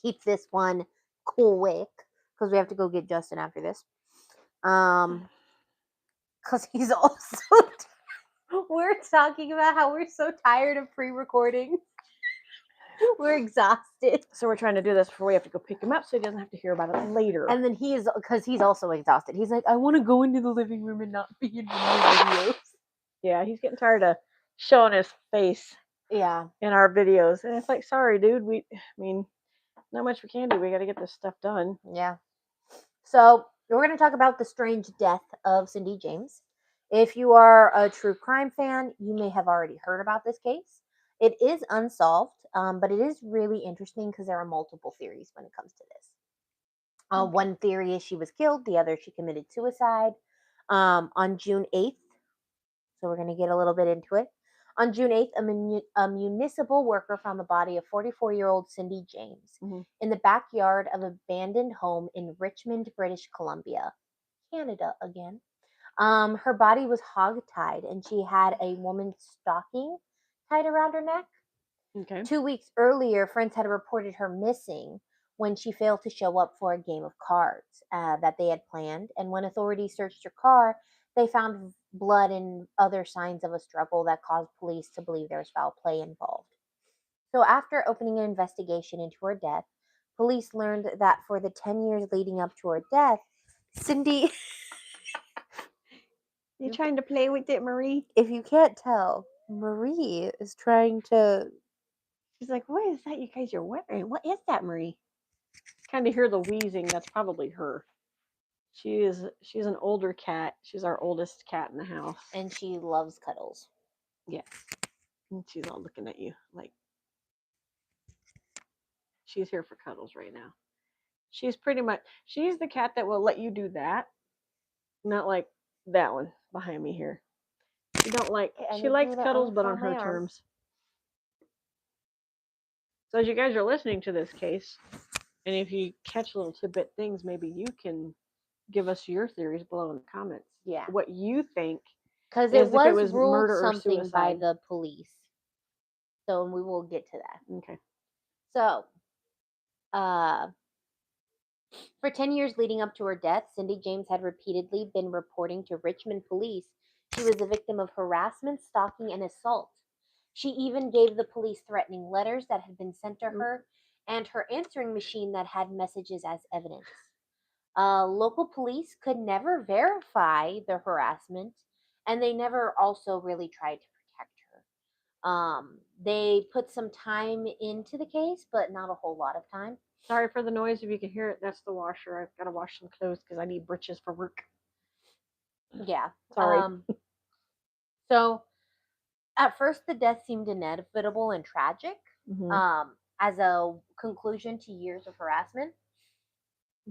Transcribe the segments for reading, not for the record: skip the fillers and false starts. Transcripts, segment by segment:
keep this one quick because we have to go get Justin after this. Because he's also. We're talking about how we're so tired of pre-recording. We're exhausted. So we're trying to do this before we have to go pick him up so he doesn't have to hear about it later. And then because he's also exhausted. He's like, I want to go into the living room and not be in my videos. Yeah, he's getting tired of showing his face. Yeah. In our videos. And it's like, sorry, dude. Not much we can do. We got to get this stuff done. Yeah. So we're going to talk about the strange death of Cindy James. If you are a true crime fan, you may have already heard about this case. It is unsolved, but it is really interesting because there are multiple theories when it comes to this. Okay. One theory is she was killed. The other, she committed suicide on June 8th. So we're going to get a little bit into it. On June 8th, a municipal worker found the body of 44-year-old Cindy James in the backyard of an abandoned home in Richmond, British Columbia, Canada again. Her body was hog-tied, and she had a woman's stocking tied around her neck. Okay. 2 weeks earlier, friends had reported her missing when she failed to show up for a game of cards that they had planned. And when authorities searched her car, they found blood and other signs of a struggle that caused police to believe there was foul play involved. So after opening an investigation into her death, police learned that for the 10 years leading up to her death, Cindy... You trying to play with it, Marie? If you can't tell, Marie is trying to... She's like, what is that you guys are wearing? What is that, Marie? Kind of hear the wheezing. That's probably her. She's an older cat. She's our oldest cat in the house. And she loves cuddles. Yeah. And she's all looking at you like she's here for cuddles right now. She's the cat that will let you do that. Not like that one behind me here. She likes cuddles, but on her terms. So as you guys are listening to this case, and if you catch little tidbit things, maybe you can give us your theories below in the comments. Yeah. What you think. Because it was ruled something by the police. So we will get to that. Okay. So, for 10 years leading up to her death, Cindy James had repeatedly been reporting to Richmond police she was a victim of harassment, stalking, and assault. She even gave the police threatening letters that had been sent to her and her answering machine that had messages as evidence. Local police could never verify the harassment, and they never also really tried to protect her. They put some time into the case, but not a whole lot of time. Sorry for the noise. If you can hear it, that's the washer. I've got to wash some clothes because I need breeches for work. Yeah. Sorry. So, at first, the death seemed inevitable and tragic as a conclusion to years of harassment.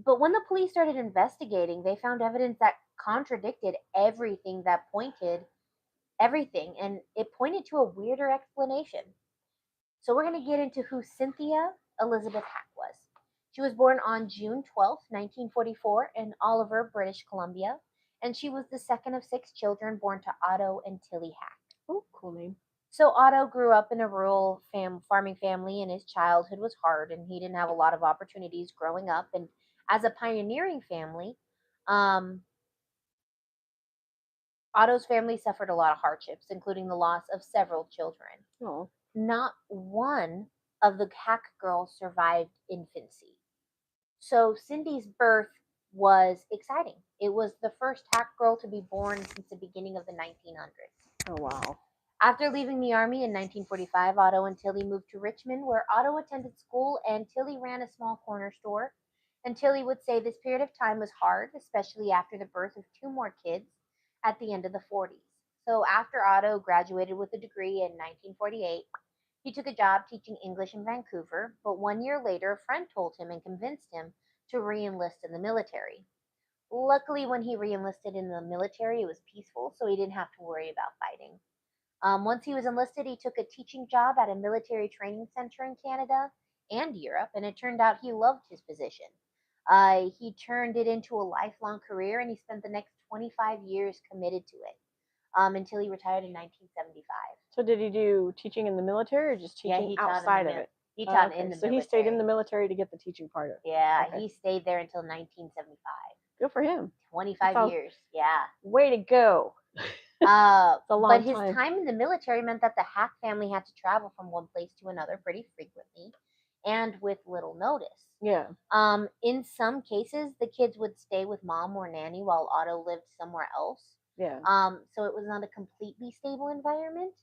But when the police started investigating, they found evidence that contradicted everything, and it pointed to a weirder explanation. So we're going to get into who Cynthia Elizabeth Hack was. She was born on June 12th, 1944 in Oliver, British Columbia, and she was the second of 6 children born to Otto and Tilly Hack. Oh, cool name. So Otto grew up in a rural farming family, and his childhood was hard, and he didn't have a lot of opportunities growing up. And as a pioneering family, Otto's family suffered a lot of hardships, including the loss of several children. Oh. Not one of the Hack girls survived infancy. So Cindy's birth was exciting. It was the first Hack girl to be born since the beginning of the 1900s. Oh, wow. After leaving the army in 1945, Otto and Tilly moved to Richmond, where Otto attended school and Tilly ran a small corner store. And Tilly would say this period of time was hard, especially after the birth of 2 more kids at the end of the 40s. So after Otto graduated with a degree in 1948, he took a job teaching English in Vancouver, but 1 year later, a friend told him and convinced him to re-enlist in the military. Luckily, when he re-enlisted in the military, it was peaceful, so he didn't have to worry about fighting. Once he was enlisted, he took a teaching job at a military training center in Canada and Europe, and it turned out he loved his position. He turned it into a lifelong career, and he spent the next 25 years committed to it until he retired in 1975. So did he do teaching in the military or just teaching outside of it? He taught Okay, in the so he stayed in the military. military to get the teaching part of it. Yeah, Okay. he stayed there until 1975. Good for him. 25 years. Yeah. Way to go. It's a But long his time. time in the military meant that the Hack family had to travel from one place to another pretty frequently and with little notice. Yeah. In some cases, the kids would stay with mom or nanny while Otto lived somewhere else. Yeah. So it was not a completely stable environment.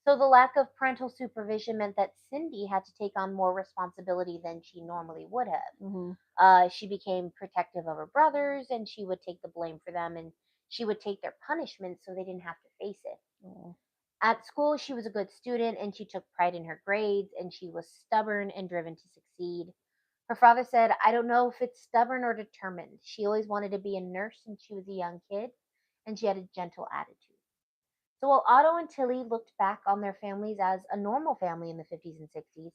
So the lack of parental supervision meant that Cindy had to take on more responsibility than she normally would have. Mm-hmm. She became protective of her brothers, and she would take the blame for them, and she would take their punishment so they didn't have to face it. Oh. At school, she was a good student, and she took pride in her grades, and she was stubborn and driven to succeed. Her father said, "I don't know if it's stubborn or determined. She always wanted to be a nurse since she was a young kid, and she had a gentle attitude." So while Otto and Tilly looked back on their families as a normal family in the 50s and 60s,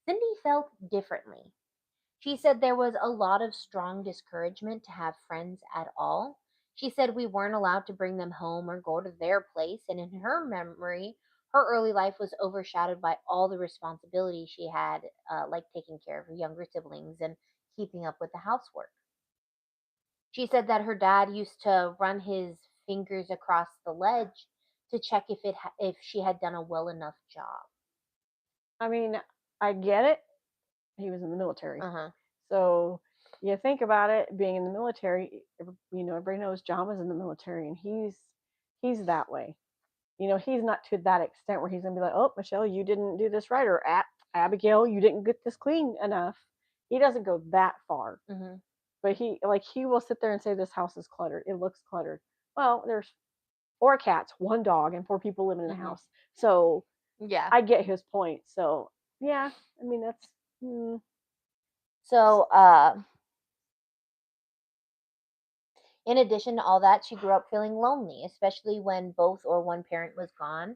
Cindy felt differently. She said there was a lot of strong discouragement to have friends at all. She said we weren't allowed to bring them home or go to their place, and in her memory, her early life was overshadowed by all the responsibility she had, like taking care of her younger siblings and keeping up with the housework. She said that her dad used to run his fingers across the ledge to check if she had done a well enough job. I mean, I get it. He was in the military. Uh-huh. So you think about it, being in the military, everybody knows John was in the military, and he's that way. He's not to that extent where he's gonna be like, "Oh, Michelle, you didn't do this right," or Abigail, you didn't get this clean enough. He doesn't go that far, Mm-hmm. but he will sit there and say, "This house is cluttered. It looks cluttered." Well, there's 4 cats, 1 dog, and 4 people living in the house. So Yeah. I get his point. So yeah, I mean that's. Mm, So, in addition to all that, she grew up feeling lonely, especially when both or one parent was gone.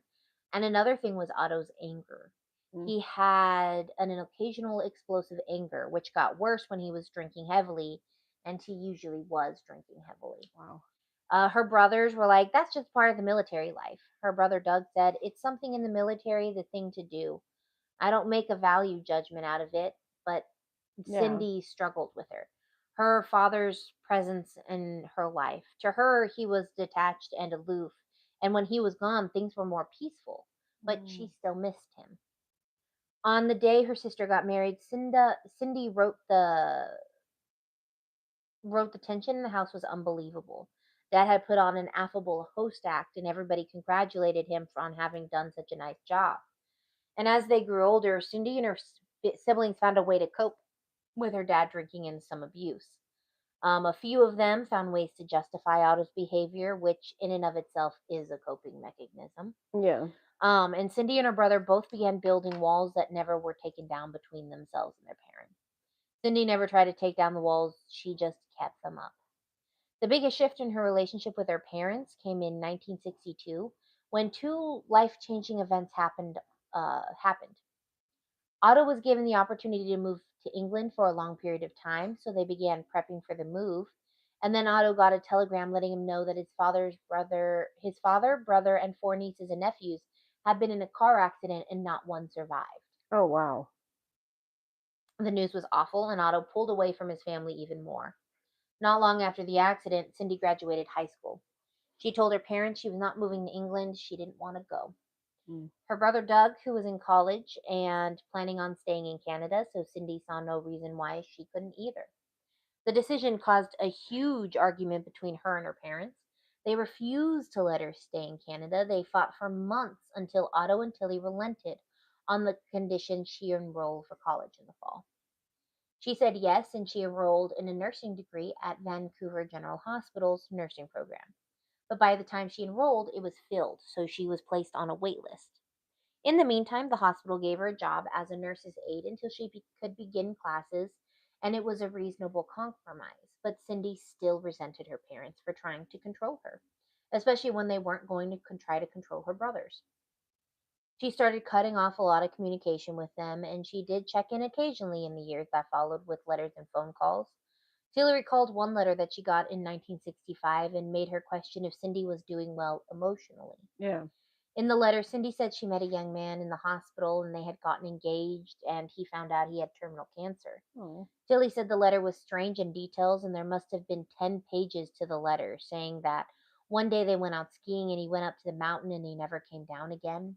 And another thing was Otto's anger. mm, He had an occasional explosive anger, which got worse when he was drinking heavily, and he usually was drinking heavily. wow. Her brothers were like, "That's just part of the military life." Her brother Doug said, "It's something in the military, the thing to do. I don't make a value judgment out of it," but Yeah. Cindy struggled with her father's presence in her life. To her, he was detached and aloof, and when he was gone, things were more peaceful, but she Mm, still missed him. On the day her sister got married, Cindy wrote the tension in the house was unbelievable. Dad had put on an affable host act, and everybody congratulated him on having done such a nice job. And as they grew older, Cindy and her siblings found a way to cope with her dad drinking and some abuse. A few of them found ways to justify Otto's behavior, which in and of itself is a coping mechanism. yeah. And Cindy and her brother both began building walls that never were taken down between themselves and their parents. Cindy never tried to take down the walls, she just kept them up. The biggest shift in her relationship with her parents came in 1962 when two life changing events happened. Otto was given the opportunity to move to England for a long period of time, so they began prepping for the move. And then Otto got a telegram letting him know that his father, brother, and 4 nieces and nephews had been in a car accident and not one survived. Oh wow. The news was awful, and Otto pulled away from his family even more. Not long after the accident, Cindy graduated high school. She told her parents she was not moving to England, she didn't want to go. Mm, Her brother Doug, who was in college and planning on staying in Canada, so Cindy saw no reason why she couldn't either. The decision caused a huge argument between her and her parents. They refused to let her stay in Canada. They fought for months until Otto and Tilly relented on the condition she enroll for college in the fall. She said yes, and she enrolled in a nursing degree at Vancouver General Hospital's nursing program. But by the time she enrolled, it was filled, so she was placed on a wait list. In the meantime, the hospital gave her a job as a nurse's aide until could begin classes, and it was a reasonable compromise. But Cindy still resented her parents for trying to control her, especially when they weren't going to try to control her brothers. She started cutting off a lot of communication with them, and she did check in occasionally in the years that followed with letters and phone calls. Taylor recalled one letter that she got in 1965 and made her question if Cindy was doing well emotionally. yeah. In the letter, Cindy said she met a young man in the hospital and they had gotten engaged, and he found out he had terminal cancer. Oh. Tilly said the letter was strange in details, and there must have been 10 pages to the letter, saying that one day they went out skiing and he went up to the mountain and he never came down again.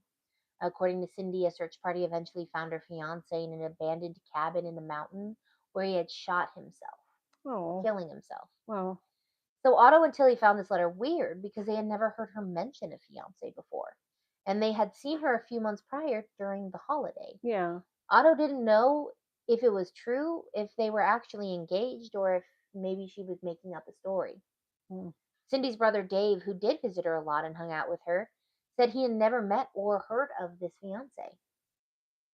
According to Cindy, a search party eventually found her fiance in an abandoned cabin in the mountain where he had shot himself, Oh. killing himself. Well. So Otto and Tilly found this letter weird because they had never heard her mention a fiance before, and they had seen her a few months prior during the holiday. Yeah. Otto didn't know if it was true, if they were actually engaged, or if maybe she was making up a story. Mm. Cindy's brother Dave, who did visit her a lot and hung out with her, said he had never met or heard of this fiance.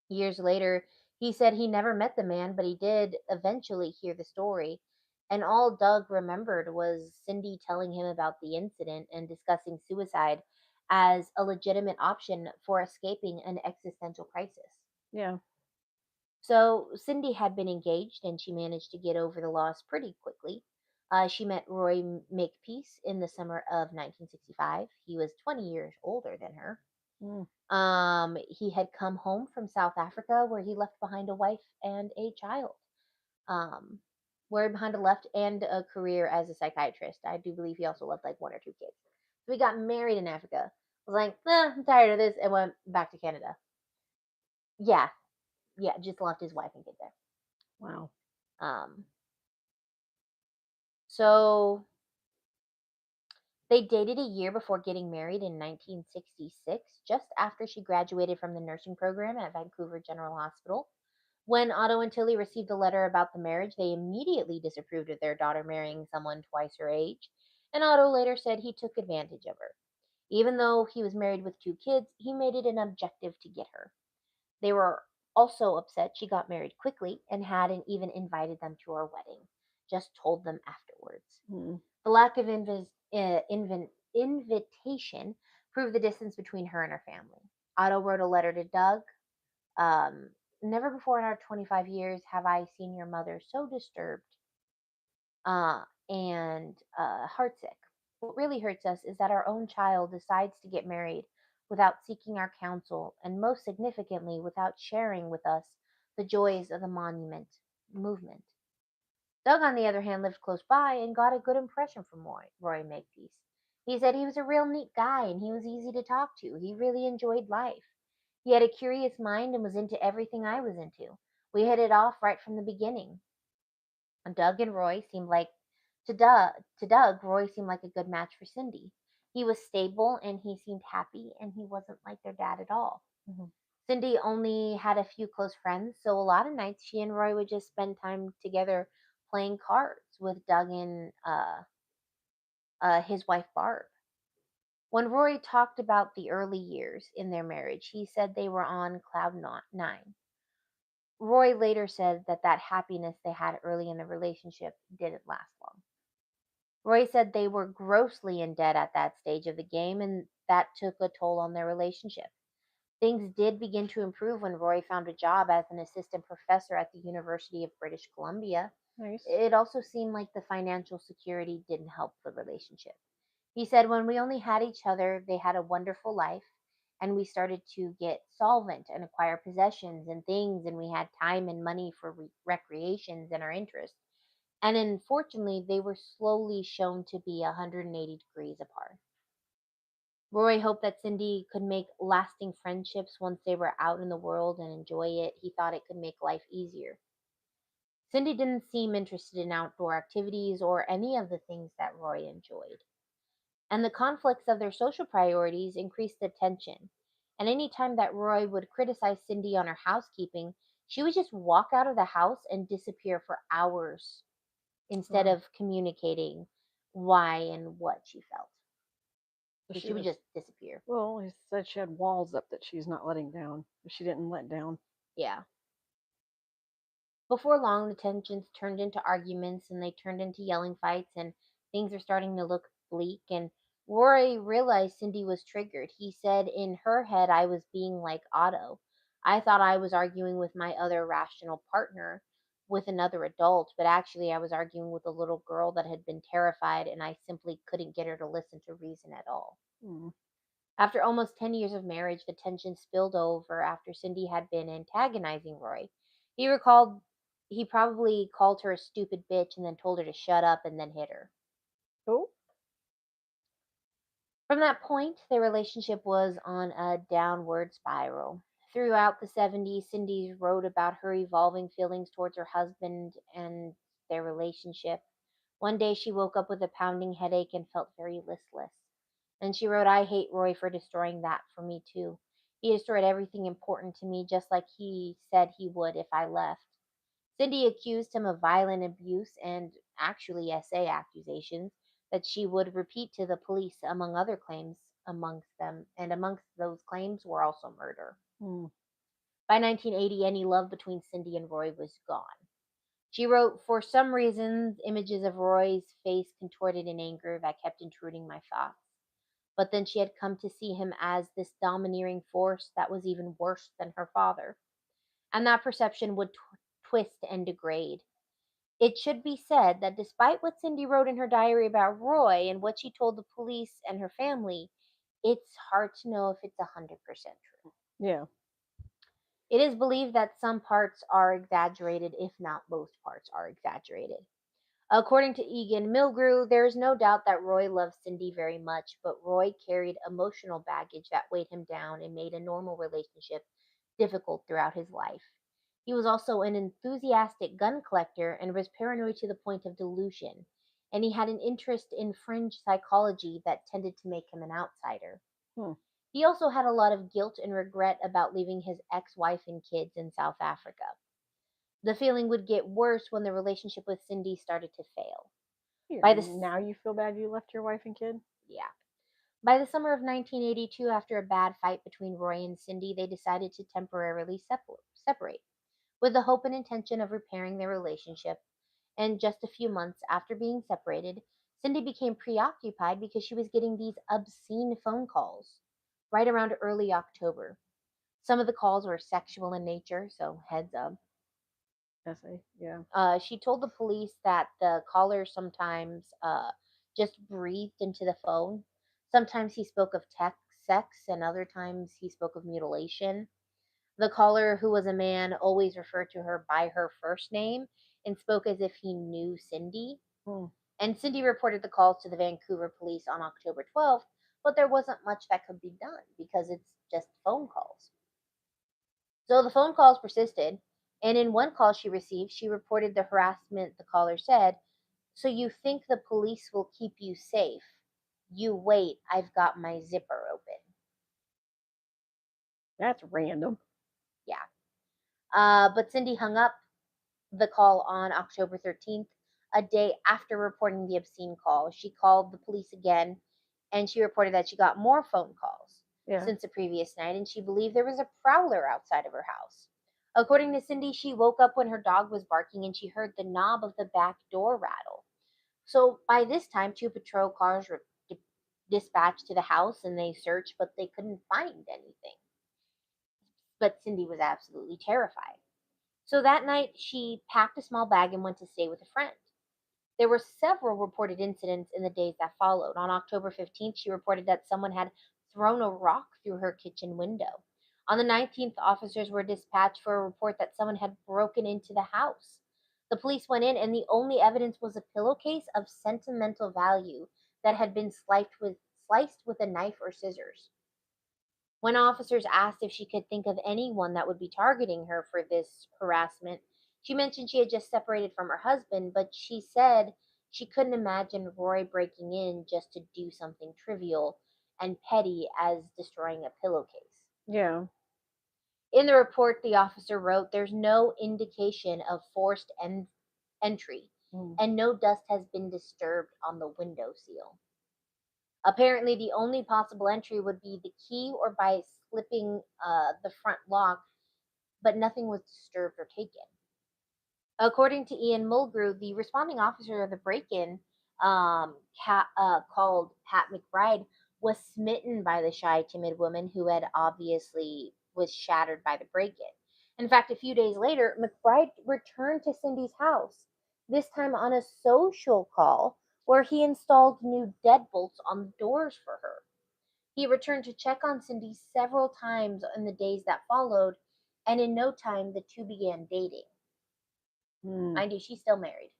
Years later, he said he never met the man, but he did eventually hear the story. And all Doug remembered was Cindy telling him about the incident and discussing suicide as a legitimate option for escaping an existential crisis. Yeah. So Cindy had been engaged and she managed to get over the loss pretty quickly. She met Roy Makepeace in the summer of 1965. He was 20 years older than her. Mm. He had come home from South Africa where he left behind a wife and a child. Um, where behind a left and a career as a psychiatrist. I do believe he also left like one or two kids. So he got married in Africa. Was like, I'm tired of this, and went back to Canada. Yeah, yeah, just left his wife and kid there. Wow. Um, so they dated a year before getting married in 1966, just after she graduated from the nursing program at Vancouver General Hospital. When Otto and Tilly received a letter about the marriage, they immediately disapproved of their daughter marrying someone twice her age, and Otto later said he took advantage of her. Even though he was married with two kids, he made it an objective to get her. They were also upset she got married quickly and hadn't even invited them to her wedding, just told them afterwards. Mm. The lack of invitation proved the distance between her and her family. Otto wrote a letter to Doug. Um, Never before in our 25 years have I seen your mother so disturbed and heartsick. What really hurts us is that our own child decides to get married without seeking our counsel, and most significantly, without sharing with us the joys of the monument movement. Doug, on the other hand, lived close by and got a good impression from Roy Makepeace. He said he was a real neat guy and he was easy to talk to. He really enjoyed life. He had a curious mind and was into everything I was into. We hit it off right from the beginning. Doug and Roy seemed like to Doug, Roy seemed like a good match for Cindy. He was stable and he seemed happy and he wasn't like their dad at all. Mm-hmm. Cindy only had a few close friends, so a lot of nights she and Roy would just spend time together playing cards with Doug and his wife Barb. When Roy talked about the early years in their marriage, he said they were on cloud nine. Roy later said that that happiness they had early in the relationship didn't last long. Roy said they were grossly in debt at that stage of the game, and that took a toll on their relationship. Things did begin to improve when Roy found a job as an assistant professor at the University of British Columbia. Nice. It also seemed like the financial security didn't help the relationship. He said when we only had each other, they had a wonderful life, and we started to get solvent and acquire possessions and things, and we had time and money for recreations and our interests. And unfortunately, they were slowly shown to be 180 degrees apart. Roy hoped that Cindy could make lasting friendships once they were out in the world and enjoy it. He thought it could make life easier. Cindy didn't seem interested in outdoor activities or any of the things that Roy enjoyed. And the conflicts of their social priorities increased the tension. And any time that Roy would criticize Cindy on her housekeeping, she would just walk out of the house and disappear for hours instead Wow. of communicating why and what she felt. So So she she would was. just disappear. Well, he said she had walls up that she's not letting down. She didn't let down. Yeah. Before long, the tensions turned into arguments and they turned into yelling fights, and things were starting to look bleak. And Rory realized Cindy was triggered. He said in her head, I was being like Otto. I thought I was arguing with my other rational partner, with another adult, but actually I was arguing with a little girl that had been terrified, and I simply couldn't get her to listen to reason at all. Hmm. After almost 10 years of marriage, the tension spilled over after Cindy had been antagonizing Roy. He recalled he probably called her a stupid bitch and then told her to shut up and then hit her. Oh. From that point, their relationship was on a downward spiral. Throughout the 70s, Cindy wrote about her evolving feelings towards her husband and their relationship. One day she woke up with a pounding headache and felt very listless. And she wrote, I hate Roy for destroying that for me too. He destroyed everything important to me just like he said he would if I left. Cindy accused him of violent abuse and actually SA accusations that she would repeat to the police, among other claims amongst them, and amongst those claims were also murder. Mm. By 1980, any love between Cindy and Roy was gone. She wrote, for some reason, images of Roy's face contorted in anger that kept intruding my thoughts. But then she had come to see him as this domineering force that was even worse than her father. And that perception would twist and degrade. It should be said that despite what Cindy wrote in her diary about Roy and what she told the police and her family, it's hard to know if it's 100% true. Yeah. It is believed that some parts are exaggerated, if not most parts are exaggerated. According to Egan Milgrew, there is no doubt that Roy loved Cindy very much, but Roy carried emotional baggage that weighed him down and made a normal relationship difficult throughout his life. He was also an enthusiastic gun collector and was paranoid to the point of delusion, and he had an interest in fringe psychology that tended to make him an outsider. Hmm. He also had a lot of guilt and regret about leaving his ex wife and kids in South Africa. The feeling would get worse when the relationship with Cindy started to fail. Here, By the now you feel bad you left your wife and kid? yeah, by the summer of 1982, after a bad fight between Roy and Cindy, they decided to temporarily separate, with the hope and intention of repairing their relationship. And just a few months after being separated, Cindy became preoccupied because she was getting these obscene phone calls right around early October. Some of the calls were sexual in nature, so heads up. Yeah. She told the police that the caller sometimes just breathed into the phone. Sometimes he spoke of sex, and other times he spoke of mutilation. The caller, who was a man, always referred to her by her first name and spoke as if he knew Cindy. Hmm. And Cindy reported the calls to the Vancouver police on October 12th, but there wasn't much that could be done because it's just phone calls. So the phone calls persisted, and in one call she received, she reported the harassment. The caller said, so you think the police will keep you safe? You wait, I've got my zipper open. That's random. Yeah. But Cindy hung up the call on October 13th, a day after reporting the obscene call. She called the police again and she reported that she got more phone calls since the previous night and she believed there was a prowler outside of her house. According to Cindy, she woke up when her dog was barking and she heard the knob of the back door rattle. So by this time, two patrol cars were dispatched to the house and they searched, but they couldn't find anything. But Cindy was absolutely terrified. So that night, she packed a small bag and went to stay with a friend. There were several reported incidents in the days that followed. On October 15th, she reported that someone had thrown a rock through her kitchen window. On the 19th, officers were dispatched for a report that someone had broken into the house. The police went in, and the only evidence was a pillowcase of sentimental value that had been sliced with a knife or scissors. When officers asked if she could think of anyone that would be targeting her for this harassment, she mentioned she had just separated from her husband, but she said she couldn't imagine Roy breaking in just to do something trivial and petty as destroying a pillowcase. Yeah. In the report, the officer wrote, there's no indication of forced entry, and no dust has been disturbed on the window seal. Apparently, the only possible entry would be the key or by slipping the front lock, but nothing was disturbed or taken. According to Ian Mulgrew, the responding officer of the break-in, called Pat McBride, was smitten by the shy, timid woman who had obviously was shattered by the break-in. In fact, a few days later, McBride returned to Cindy's house, this time on a social call where he installed new deadbolts on the doors for her. He returned to check on Cindy several times in the days that followed, and in no time the two began dating. Mind you, she's still married.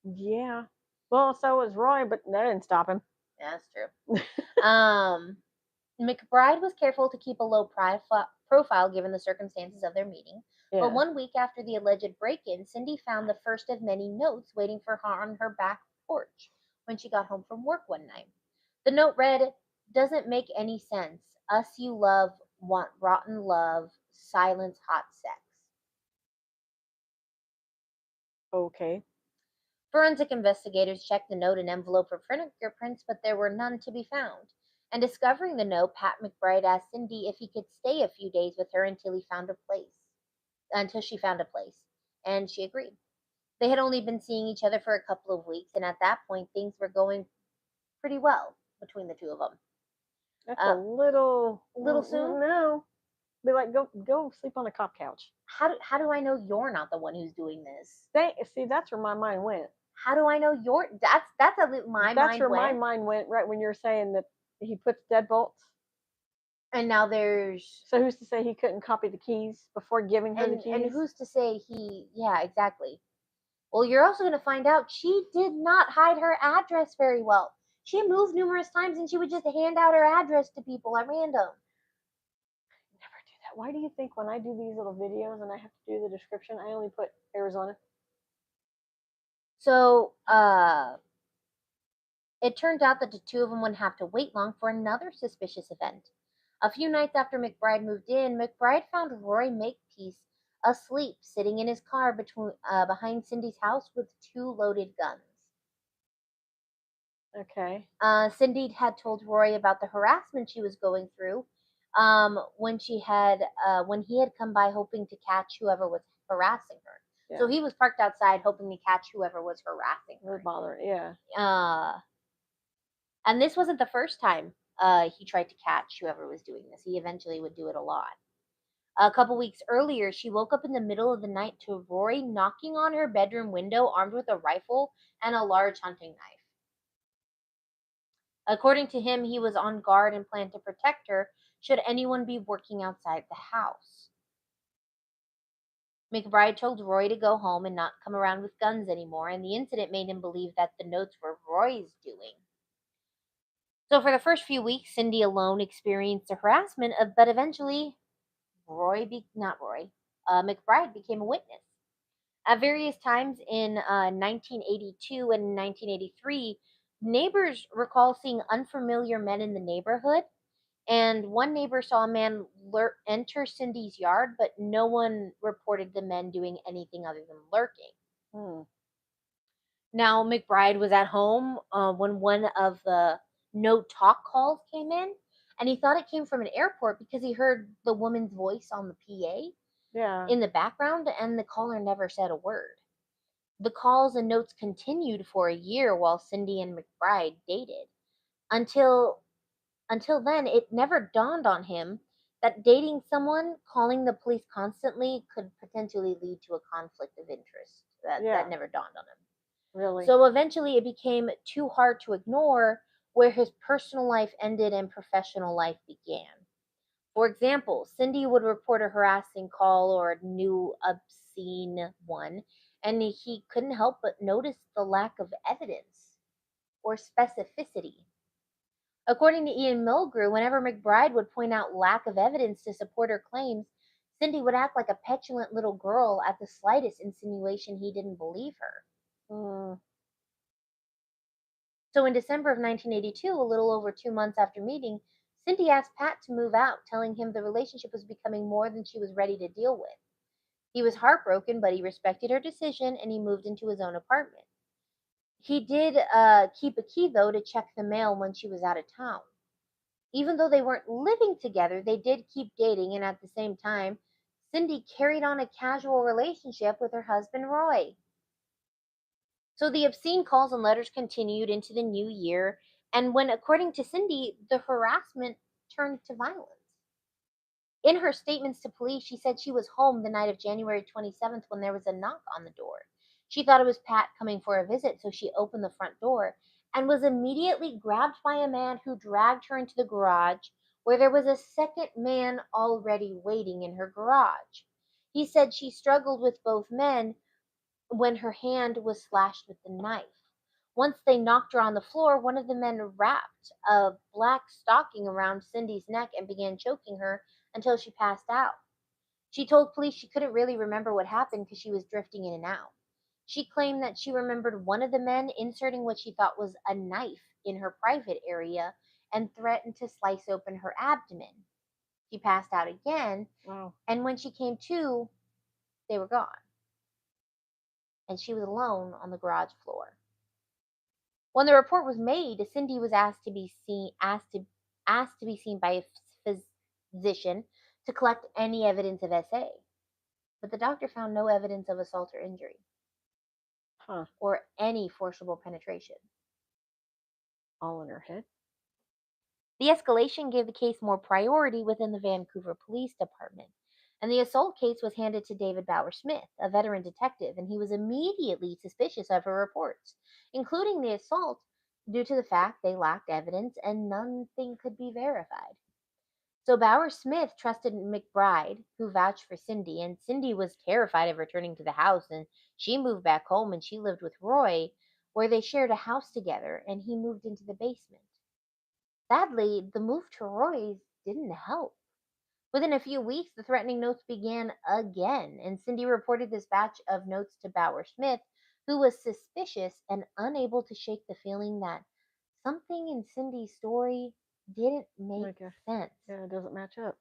Yeah. Well, so was Roy, but that didn't stop him. Yeah, that's true. McBride was careful to keep a low profile given the circumstances of their meeting. Yeah. But 1 week after the alleged break-in, Cindy found the first of many notes waiting for her on her back porch when she got home from work one night. The note read, "Doesn't make any sense. Us you love want rotten love, silence hot sex." Okay. Forensic investigators checked the note and envelope for fingerprints, but there were none to be found. And discovering the note, Pat McBride asked Cindy if he could stay a few days with her until she found a place, and she agreed. They had only been seeing each other for a couple of weeks, and at that point, things were going pretty well between the two of them. That's a little soon. No, be like, go sleep on a cop couch. How do I know you're not the one who's doing this? See, that's where my mind went. How do I know you're? That's where my mind went right when you're saying that he puts deadbolts. And now there's. So who's to say he couldn't copy the keys before giving her the keys? And who's to say he? Yeah, exactly. Well, you're also going to find out she did not hide her address very well. She moved numerous times, and she would just hand out her address to people at random. Never do that. Why do you think when I do these little videos and I have to do the description, I only put Arizona? So, it turned out that the two of them wouldn't have to wait long for another suspicious event. A few nights after McBride moved in, McBride found Roy Makepeace asleep, sitting in his car behind Cindy's house with 2 loaded guns. Okay. Cindy had told Roy about the harassment she was going through when he had come by hoping to catch whoever was harassing her. Yeah. So he was parked outside hoping to catch whoever was harassing her. Bothering, yeah. And this wasn't the first time he tried to catch whoever was doing this. He eventually would do it a lot. A couple weeks earlier, she woke up in the middle of the night to Roy knocking on her bedroom window armed with a rifle and a large hunting knife. According to him, he was on guard and planned to protect her should anyone be working outside the house. McBride told Roy to go home and not come around with guns anymore, and the incident made him believe that the notes were Roy's doing. So for the first few weeks, Cindy alone experienced the harassment, but eventually McBride became a witness. At various times in 1982 and 1983, neighbors recall seeing unfamiliar men in the neighborhood, and one neighbor saw a man enter Cindy's yard, but no one reported the men doing anything other than lurking. Now, McBride was at home when one of the no talk calls came in, and he thought it came from an airport because he heard the woman's voice on the PA in the background, and the caller never said a word. The calls and notes continued for a year while Cindy and McBride dated. Until then, it never dawned on him that dating someone, calling the police constantly, could potentially lead to a conflict of interest. That never dawned on him. Really? So eventually it became too hard to ignore where his personal life ended and professional life began. For example, Cindy would report a harassing call or a new obscene one, and he couldn't help but notice the lack of evidence or specificity. According to Ian Milgrew, whenever McBride would point out lack of evidence to support her claims, Cindy would act like a petulant little girl at the slightest insinuation he didn't believe her. So in December of 1982, a little over 2 months after meeting, Cindy asked Pat to move out, telling him the relationship was becoming more than she was ready to deal with. He was heartbroken, but he respected her decision and he moved into his own apartment. He did keep a key, though, to check the mail when she was out of town. Even though they weren't living together, they did keep dating, and at the same time, Cindy carried on a casual relationship with her husband, Roy. So the obscene calls and letters continued into the new year, and when, according to Cindy, the harassment turned to violence. In her statements to police, she said she was home the night of January 27th when there was a knock on the door. She thought it was Pat coming for a visit, so she opened the front door and was immediately grabbed by a man who dragged her into the garage, where there was a second man already waiting in her garage. He said she struggled with both men when her hand was slashed with the knife. Once they knocked her on the floor, one of the men wrapped a black stocking around Cindy's neck and began choking her until she passed out. She told police she couldn't really remember what happened because she was drifting in and out. She claimed that she remembered one of the men inserting what she thought was a knife in her private area and threatened to slice open her abdomen. She passed out again, Wow. and when she came to, they were gone. And she was alone on the garage floor. When the report was made, Cindy was asked to be seen by a physician to collect any evidence of SA. But the doctor found no evidence of assault or injury Huh. or any forcible penetration. All in her head? The escalation gave the case more priority within the Vancouver Police Department, and the assault case was handed to David Bauer Smith, a veteran detective, and he was immediately suspicious of her reports, including the assault, due to the fact they lacked evidence and nothing could be verified. So Bauer Smith trusted McBride, who vouched for Cindy, and Cindy was terrified of returning to the house, and she moved back home and she lived with Roy, where they shared a house together, and he moved into the basement. Sadly, the move to Roy's didn't help. Within a few weeks, the threatening notes began again, and Cindy reported this batch of notes to Bauer Smith, who was suspicious and unable to shake the feeling that something in Cindy's story didn't make sense. Yeah, it doesn't match up.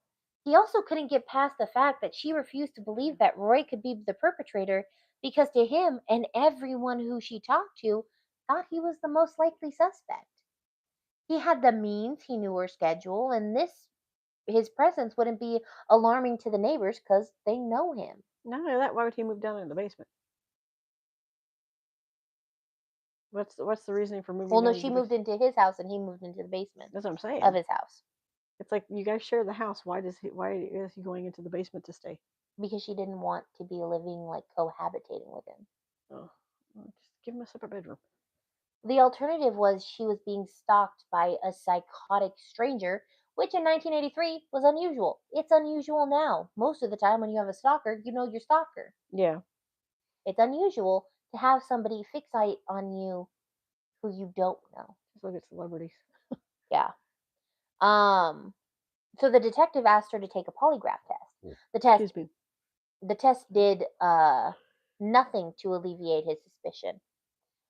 He also couldn't get past the fact that she refused to believe that Roy could be the perpetrator because to him and everyone who she talked to thought he was the most likely suspect. He had the means, he knew her schedule, and his presence wouldn't be alarming to the neighbors because they know him. Not only that, why would he move down in the basement? What's the reasoning for moving Well, down no, to she the moved into his house and he moved into the basement That's what I'm saying. of his house It's like you guys share the house. Why is he going into the basement to stay? because she didn't want to be living like cohabitating with him. Oh, well, just give him a separate bedroom. The alternative was she was being stalked by a psychotic stranger, which in 1983 was unusual. It's unusual now. Most of the time, when you have a stalker, you know your stalker. Yeah. It's unusual to have somebody fixate on you who you don't know. Just look at celebrities. Yeah. So the detective asked her to take a polygraph test. Excuse me. The test did nothing to alleviate his suspicion.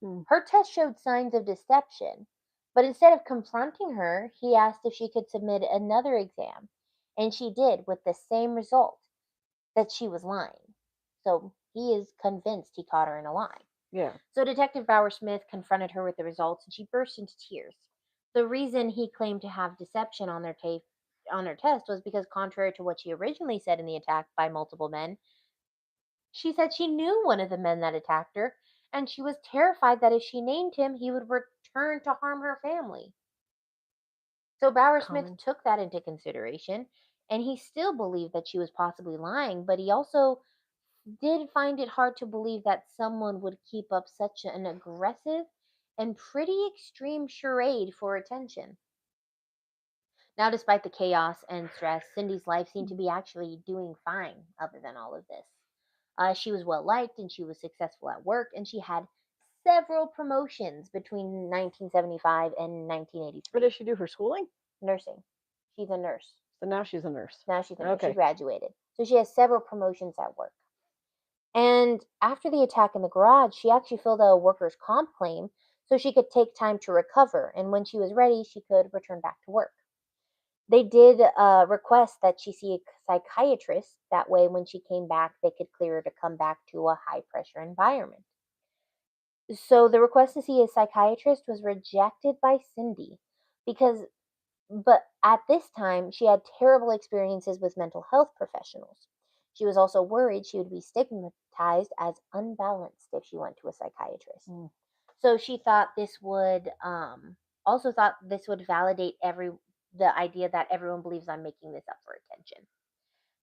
Hmm. Her test showed signs of deception, but instead of confronting her, he asked if she could submit another exam, and she did with the same result, that she was lying. So he is convinced he caught her in a lie. Yeah. So Detective Bauer Smith confronted her with the results, and she burst into tears. The reason he claimed to have deception on her test was because, contrary to what she originally said in the attack by multiple men, she said she knew one of the men that attacked her, and she was terrified that if she named him, he would return to harm her family. So Bauer Smith took that into consideration, and he still believed that she was possibly lying, but he also did find it hard to believe that someone would keep up such an aggressive and pretty extreme charade for attention. Now, despite the chaos and stress, Cindy's life seemed to be actually doing fine other than all of this. She was well liked and she was successful at work, and she had several promotions between 1975 and 1983. What does she do for schooling? Nursing. She's a nurse. So now she's a nurse. Now she's a nurse. She graduated. So she has several promotions at work. And after the attack in the garage, she actually filled out a workers' comp claim so she could take time to recover. And when she was ready, she could return back to work. They did request that she see a psychiatrist. That way, when she came back, they could clear her to come back to a high pressure environment. So the request to see a psychiatrist was rejected by Cindy because, but at this time, she had terrible experiences with mental health professionals. She was also worried she would be stigmatized as unbalanced if she went to a psychiatrist. Mm. So she thought this would also thought this would validate the idea that everyone believes I'm making this up for attention.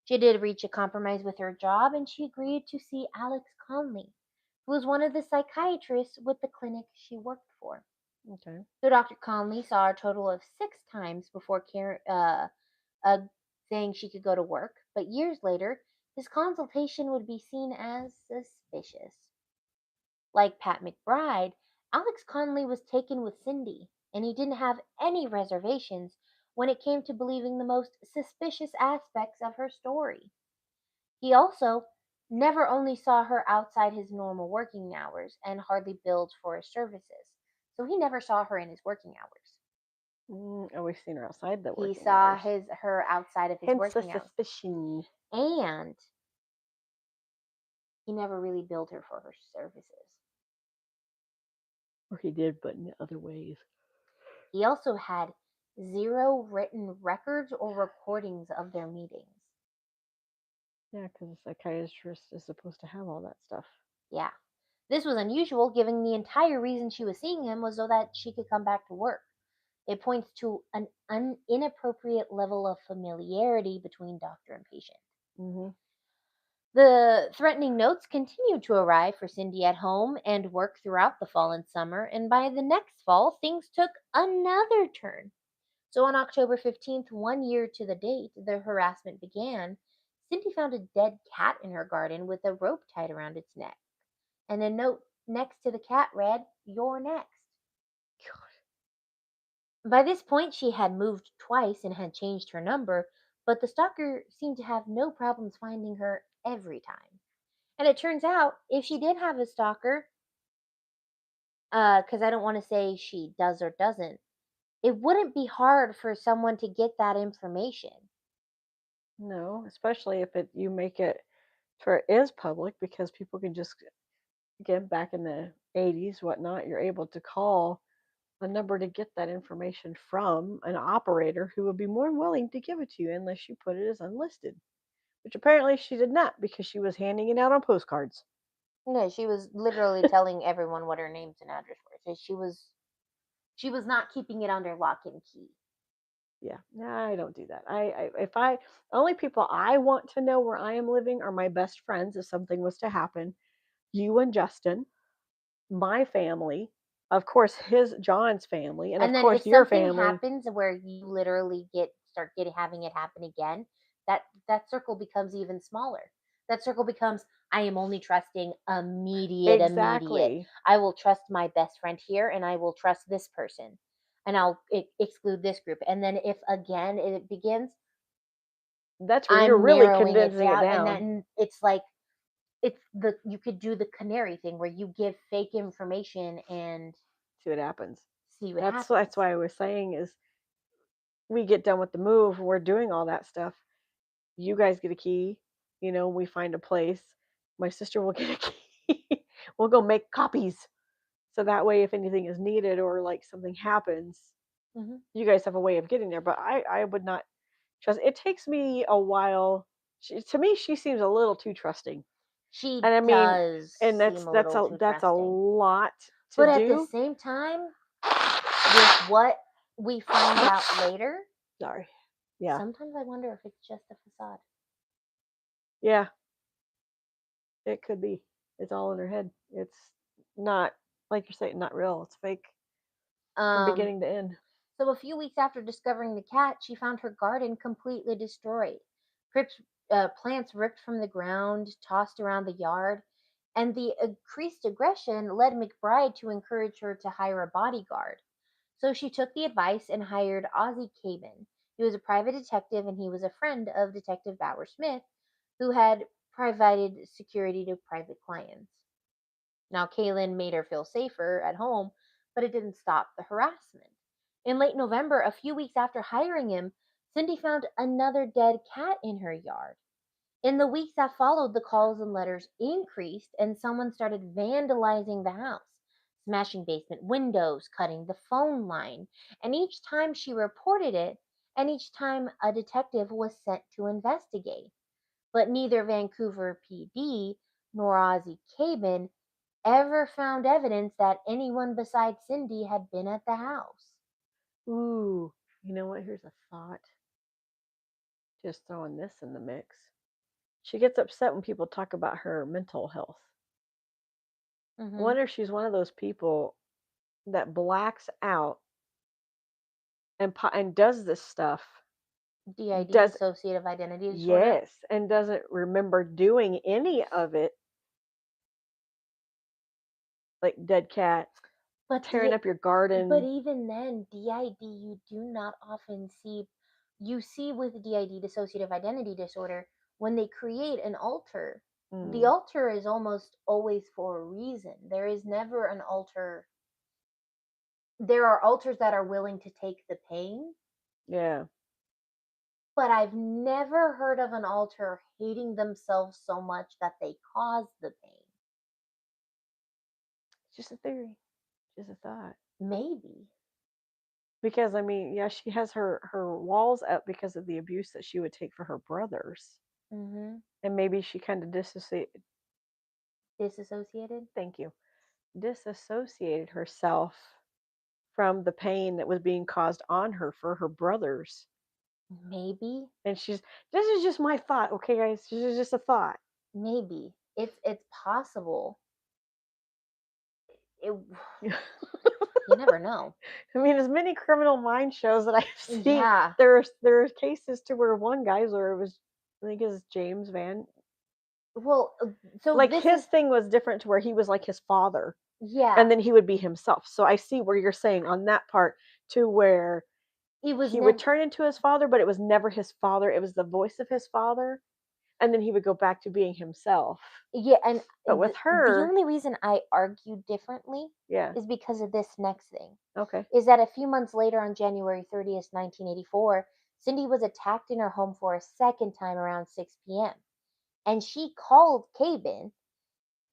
She did reach a compromise with her job, and she agreed to see Alex Conley, who was one of the psychiatrists with the clinic she worked for. Okay. So Dr. Conley saw her a total of 6 times before saying she could go to work, but years later, his consultation would be seen as suspicious. Like Pat McBride, Alex Conley was taken with Cindy, and he didn't have any reservations when it came to believing the most suspicious aspects of her story. He also never only saw her outside his normal working hours and hardly billed for his services, so he never saw her in his working hours. Always seen her outside the He working saw hours. her outside of his Hence the working hours, suspicion. and he never really billed her for her services. Or he did, but in other ways. He also had zero written records or recordings of their meetings. Yeah, because a psychiatrist is supposed to have all that stuff. Yeah. This was unusual, given the entire reason she was seeing him was so that she could come back to work. It points to an inappropriate level of familiarity between doctor and patient. Mm-hmm. The threatening notes continued to arrive for Cindy at home and work throughout the fall and summer, and by the next fall, things took another turn. So on October 15th, 1 year to the date the harassment began, Cindy found a dead cat in her garden with a rope tied around its neck. And a note next to the cat read, "You're next." By this point, she had moved twice and had changed her number, but the stalker seemed to have no problems finding her every time. And it turns out, if she did have a stalker, because I don't want to say she does or doesn't, it wouldn't be hard for someone to get that information. No, especially if you make it for it is public because people can just get back in the 80s, whatnot. You're able to call a number to get that information from an operator who would be more than willing to give it to you unless you put it as unlisted, which apparently she did not because she was handing it out on postcards. No, she was literally telling everyone what her names and address were. So she was not keeping it under lock and key. Yeah, no, I don't do that. If I, only people I want to know where I am living are my best friends if something was to happen. You and Justin, my family, of course, John's family, and of And then if course your something family. happens where you literally start getting having it happen again, that circle becomes even smaller. That circle becomes, I am only trusting immediate. Exactly. I will trust my best friend here and I will trust this person. And I'll exclude this group. And then if again it begins, That's where you're I'm really narrowing it condensing it down, and down. then it's like it's the you could do the canary thing where you give fake information and See what happens. see what That's happens. why I was saying is we get done with the move, we're doing all that stuff. You guys get a key, we find a place. My sister will get a key. We'll go make copies. So that way if anything is needed or like something happens, Hmm. you guys have a way of getting there. But I would not trust. It takes me a while. To me, she seems a little too trusting. She And I mean, does and seem a little too that's a trusting. lot to But at the do. same time, with what we find out later, Sorry. Yeah. sometimes I wonder if it's just a facade. Yeah. It could be. It's all in her head. It's not, like you're saying, not real. It's fake from Um, beginning to end. so a few weeks after discovering the cat, she found her garden completely destroyed. Crips, plants ripped from the ground, tossed around the yard, and the increased aggression led McBride to encourage her to hire a bodyguard. So she took the advice and hired Ozzie Cabin. He was a private detective and he was a friend of Detective Bauer Smith, who had provided security to private clients. Now, Kaylin made her feel safer at home, but it didn't stop the harassment. In late November, a few weeks after hiring him, Cindy found another dead cat in her yard. In the weeks that followed, the calls and letters increased, and someone started vandalizing the house, smashing basement windows, cutting the phone line. And each time she reported it, and each time a detective was sent to investigate. But neither Vancouver PD nor Ozzie Cabin ever found evidence that anyone besides Cindy had been at the house. Ooh, you know what? Here's a thought. Just throwing this in the mix. She gets upset when people talk about her mental health. I Hmm. wonder if she's one of those people that blacks out and does this stuff DID, does dissociative identity disorder. yes, and doesn't remember doing any of it, like dead cat, But tearing up your but garden. even then, DID you do not often see. You see with DID, dissociative identity disorder, when they create an alter, the alter is almost always for a reason. There is never an alter. There are alters that are willing to take the pain, Yeah. but I've never heard of an alter hating themselves so much that they cause the pain. It's just a theory, just a thought. Maybe. Because I mean, yeah, she has her walls up because of the abuse that she would take for her brothers, Mm-hmm. and maybe she kind of Disassociated? thank you, disassociated herself from the pain that was being caused on her for her brothers. Maybe. And this is just my thought, okay, guys? This is just a thought. Maybe. It's possible. It, you never know. I mean, as many Criminal Minds shows that I've seen, Yeah. there are cases to where one guy's where it was, I think it's James Van. Well, so Like this his is thing was different to where he was like his father, yeah. and then he would be himself. So I see where you're saying on that part to where He was he would never. turn into his father, but it was never his father. It was the voice of his father, and then he would go back to being himself. Yeah, and But with the her, only reason I argue differently yeah, is because of this next thing. okay, Is that a few months later, on January 30th, 1984, Cindy was attacked in her home for a second time around 6 p.m. And she called Cabin,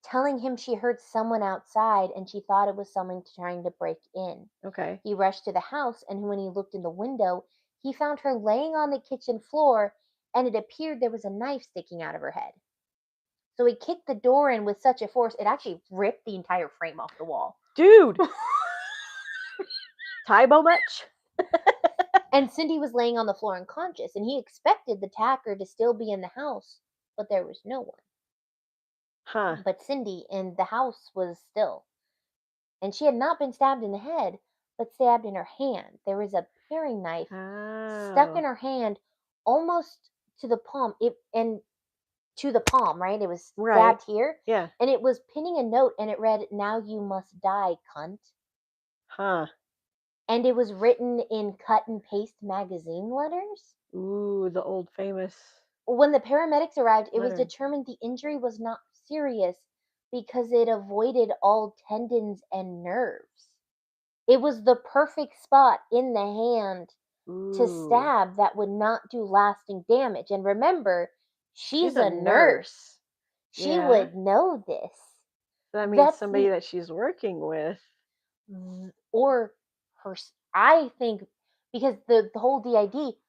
telling him she heard someone outside and she thought it was someone trying to break in. okay. He rushed to the house, and when he looked in the window, he found her laying on the kitchen floor, and it appeared there was a knife sticking out of her head. So he kicked the door in with such a force, it actually ripped the entire frame off the wall. Dude, Tybo much? And Cindy was laying on the floor unconscious, and he expected the attacker to still be in the house, but there was no one. Huh. But Cindy in the house was still. And she had not been stabbed in the head, but stabbed in her hand. There was a paring knife stuck in Oh. her hand almost to the palm. Right? It was Right. stabbed here. Yeah. And it was pinning a note, and it read, "Now you must die, cunt." Huh. And it was written in cut and paste magazine letters. Ooh, the old famous When the paramedics arrived, it was lettering. determined the injury was not serious because it avoided all tendons and nerves. It was the perfect spot in the hand to Ooh. stab that would not do lasting damage. And remember, She's she's a a nurse. nurse. She Yeah. would know this. So that means That's somebody the that she's working with. or her. I think because the whole DID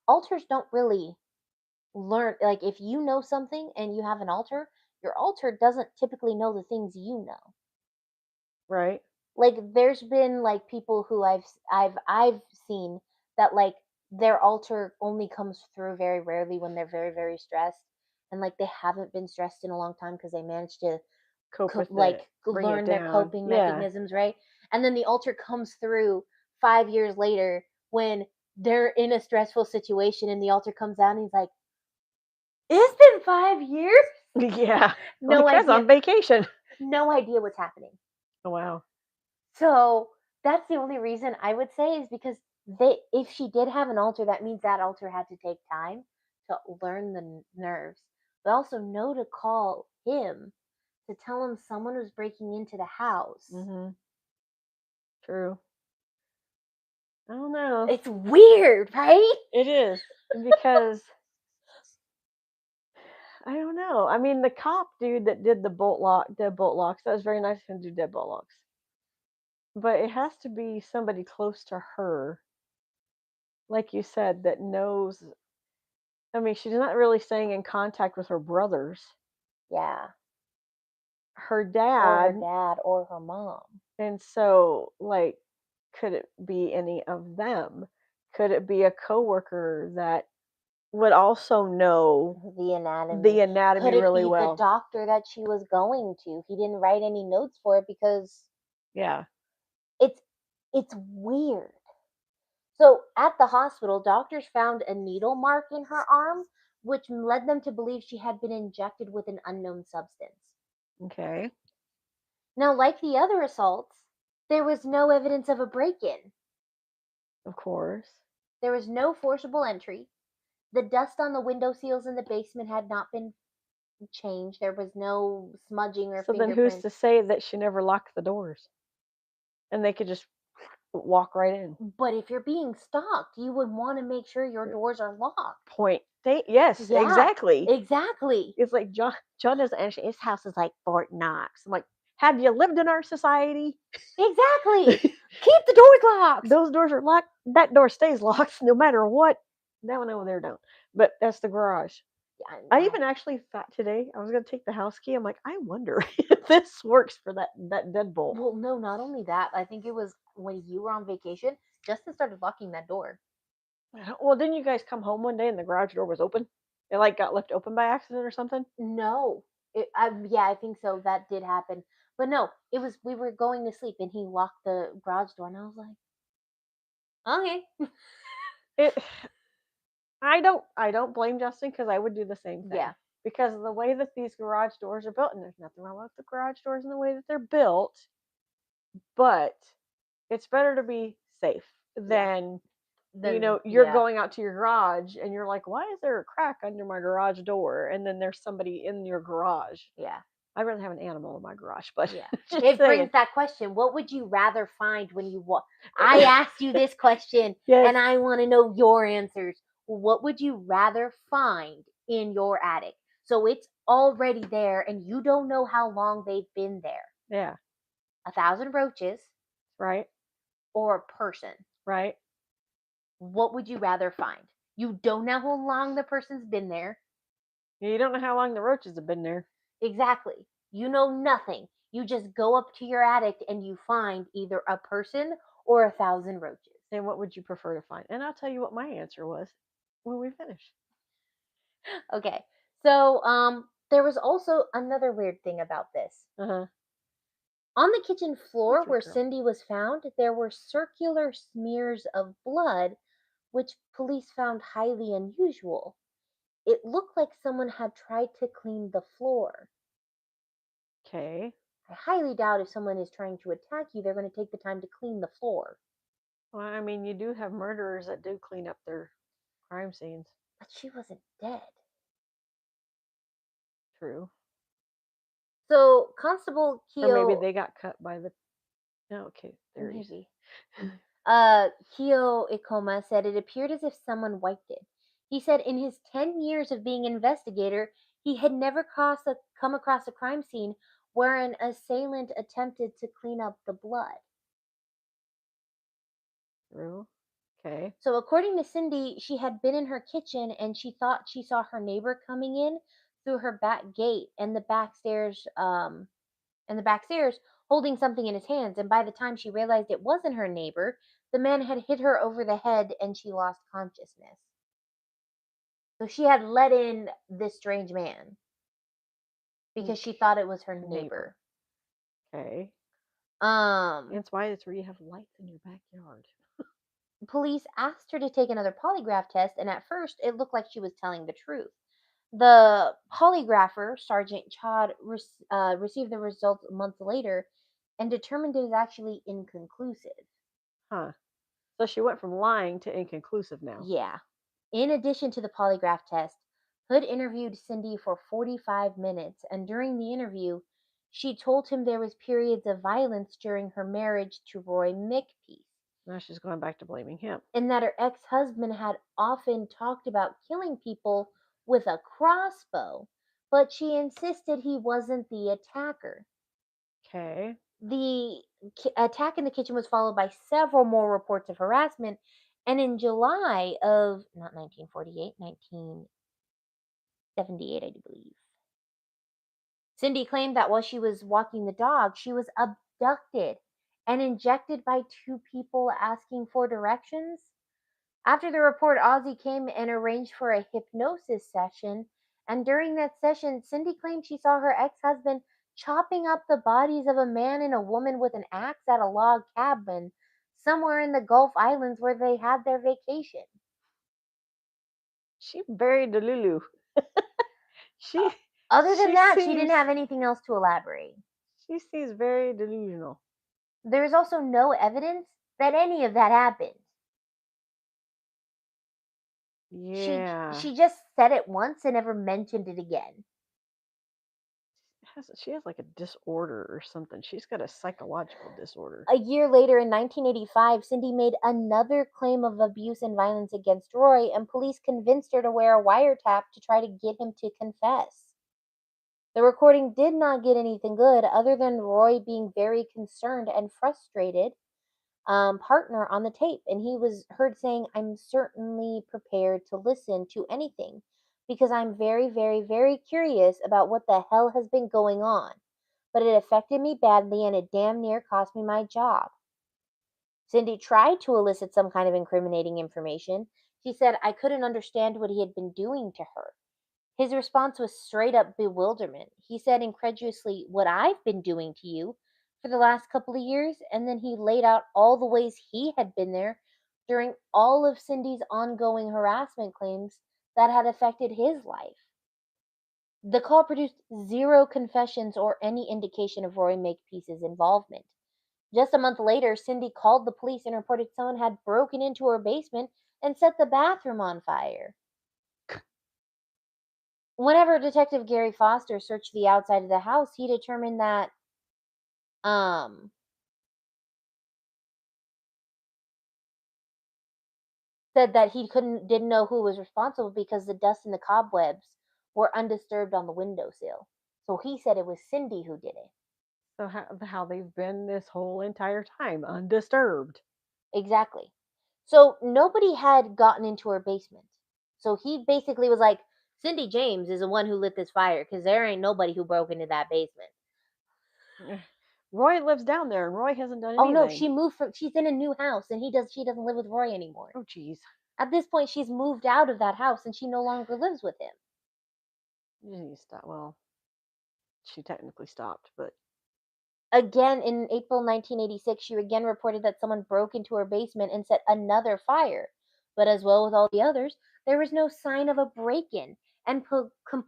alters don't really learn. Like if you know something and you have an alter, your alter doesn't typically know the things you know. Right. Like there's been like people who I've seen that like their alter only comes through very rarely when they're very very stressed, and like they haven't been stressed in a long time because they managed to Cope with it. Bring it learn their down. coping Yeah. mechanisms, right? And then the alter comes through 5 years later when they're in a stressful situation, and the alter comes out and he's like, "It's been 5 years." Yeah. No Like I was idea. on vacation. No idea what's happening. Oh, wow. So that's the only reason I would say is because if she did have an alter, that means that alter had to take time to learn the nerves, but also know to call him to tell him someone was breaking into the house. Mm-hmm. True. I don't know. It's weird, right? It is because I don't know. I mean, the cop dude that did dead bolt locks, that was very nice of him to do dead bolt locks. But it has to be somebody close to her, like you said, that knows. I mean, she's not really staying in contact with her brothers. Yeah. Her Or her dad, dad or her mom. and so like, could it be any of them? Could it be a coworker that would also know The anatomy. the anatomy Could it really be the well? doctor that she was going to? He didn't write any notes for it because Yeah. it's weird. So at the hospital, doctors found a needle mark in her arm, which led them to believe she had been injected with an unknown substance. Okay. Now, like the other assaults, there was no evidence of a break in. Of course. There was no forcible entry. The dust on the window seals in the basement had not been changed. There was no smudging or So then who's fingerprints. to say that she never locked the doors and they could just walk right in? But if you're being stalked, you would want to make sure your doors are locked. Point. Yes, Yeah, exactly. exactly. It's like John doesn't actually. His house is like Fort Knox. I'm like, have you lived in our society? Exactly. Keep the doors locked. Those doors are locked. That door stays locked no matter what. That one over there don't. But that's the garage. I even actually thought today I was gonna take the house key. I'm like, I wonder if this works for that deadbolt. Well, no, not only that, I think it was when you were on vacation, Justin started locking that door. Well, didn't you guys come home one day and the garage door was open? It like got left open by accident or something? No. Yeah, I think so. That did happen. But no, it was we were going to sleep and he locked the garage door and I was like, okay. It. I don't blame Justin because I would do the same thing. Yeah. Because of the way that these garage doors are built, and there's nothing wrong with the garage doors and the way that they're built, but it's better to be safe than you're Yeah. going out to your garage and you're like, why is there a crack under my garage door? And then there's somebody in your garage. Yeah. I'd rather have an animal in my garage, but Yeah. just It saying. brings that question. What would you rather find when you walk? I asked you this question Yes. and I want to know your answers. What would you rather find in your attic? So it's already there and you don't know how long they've been there. Yeah. 1,000 roaches Right. or a person? Right. What would you rather find? You don't know how long the person's been there. You don't know how long the roaches have been there. Exactly. You know nothing. You just go up to your attic and you find either a person or 1,000 roaches. And what would you prefer to find? And I'll tell you what my answer was when we finish. Okay. So, there was also another weird thing about this. Uh-huh. On the kitchen floor Good where girl. Cindy was found, there were circular smears of blood, which police found highly unusual. It looked like someone had tried to clean the floor. Okay. I highly doubt if someone is trying to attack you, they're going to take the time to clean the floor. Well, I mean, you do have murderers that do clean up their crime scenes. But she wasn't dead. True. So Constable Or maybe Keo, they got cut by the. Oh, okay, there he is. maybe. Keo Ikoma said it appeared as if someone wiped it. He said in his 10 years of being an investigator, he had never come across a crime scene where an assailant attempted to clean up the blood. True. Okay. So according to Cindy, she had been in her kitchen and she thought she saw her neighbor coming in through her back gate and the back stairs holding something in his hands, and by the time she realized it wasn't her neighbor, the man had hit her over the head and she lost consciousness. So she had let in this strange man because she thought it was her neighbor. Okay. Um That's why it's where you have lights in your backyard. Police asked her to take another polygraph test, and at first it looked like she was telling the truth. The polygrapher, Sergeant Chad, received the results months later and determined it was actually inconclusive. Huh. So she went from lying to inconclusive now. Yeah. In addition to the polygraph test, Hood interviewed Cindy for 45 minutes, and during the interview, she told him there was periods of violence during her marriage to Roy Makepeace, Now she's going back to blaming him. and that her ex-husband had often talked about killing people with a crossbow, but she insisted he wasn't the attacker. Okay. The attack in the kitchen was followed by several more reports of harassment, and in July of not 1948, 1978, I do believe, Cindy claimed that while she was walking the dog, she was abducted and injected by two people asking for directions. After the report, Ozzy came and arranged for a hypnosis session, and during that session, Cindy claimed she saw her ex-husband chopping up the bodies of a man and a woman with an axe at a log cabin somewhere in the Gulf Islands where they had their vacation. She very delulu. she Other than she that, she didn't seems have anything else to elaborate. she seems very delusional. There is also no evidence that any of that happened. She Yeah. she just said it once and never mentioned it again. She has like a disorder or something. She's got a psychological disorder. A year later, in 1985, Cindy made another claim of abuse and violence against Roy, and police convinced her to wear a wiretap to try to get him to confess. The recording did not get anything good other than Roy being very concerned and frustrated partner on the tape. And he was heard saying, "I'm certainly prepared to listen to anything because I'm very, very, very curious about what the hell has been going on. But it affected me badly and it damn near cost me my job." Cindy tried to elicit some kind of incriminating information. She said, "I couldn't understand what he had been doing to her." His response was straight up bewilderment. He said incredulously, "What I've been doing to you for the last couple of years?" And then he laid out all the ways he had been there during all of Cindy's ongoing harassment claims that had affected his life. The call produced zero confessions or any indication of Roy Makepeace's involvement. Just a month later, Cindy called the police and reported someone had broken into her basement and set the bathroom on fire. Whenever Detective Gary Foster searched the outside of the house, he determined that um said that he didn't know who was responsible because the dust and the cobwebs were undisturbed on the windowsill. So he said it was Cindy who did it. So how they've been this whole entire time undisturbed. Exactly. So nobody had gotten into her basement. So he basically was like, Cindy James is the one who lit this fire because there ain't nobody who broke into that basement. Roy lives down there, and Roy hasn't done Oh no, anything. she moved from she's in a new house and she doesn't live with Roy anymore. Oh, jeez. At this point she's moved out of that house and she no longer lives with him. You need to stop. Well, she technically stopped, but Again in April 1986, she again reported that someone broke into her basement and set another fire. But as well with all the others, there was no sign of a break-in and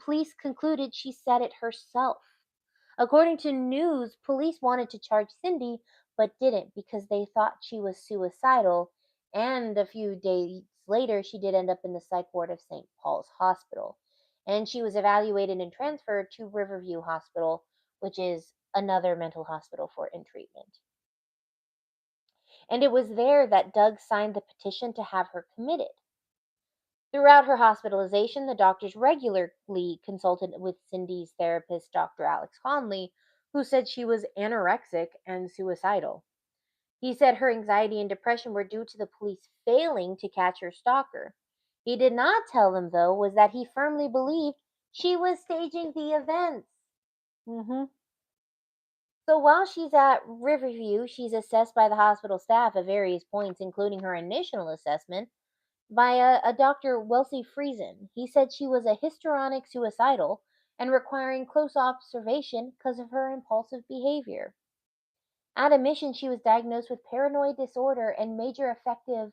police concluded she set it herself. According to news, police wanted to charge Cindy but didn't because they thought she was suicidal. And a few days later, she did end up in the psych ward of St. Paul's Hospital. And she was evaluated and transferred to Riverview Hospital, which is another mental hospital for in treatment. And it was there that Doug signed the petition to have her committed. Throughout her hospitalization, the doctors regularly consulted with Cindy's therapist, Dr. Alex Conley, who said she was anorexic and suicidal. He said her anxiety and depression were due to the police failing to catch her stalker. He did not tell them, though, was that he firmly believed she was staging the events. mm-hmm. So while she's at Riverview, she's assessed by the hospital staff at various points, including her initial assessment by a Dr. Wellesley Friesen. He said she was a histrionic suicidal and requiring close observation because of her impulsive behavior. At admission, she was diagnosed with paranoid disorder and major affective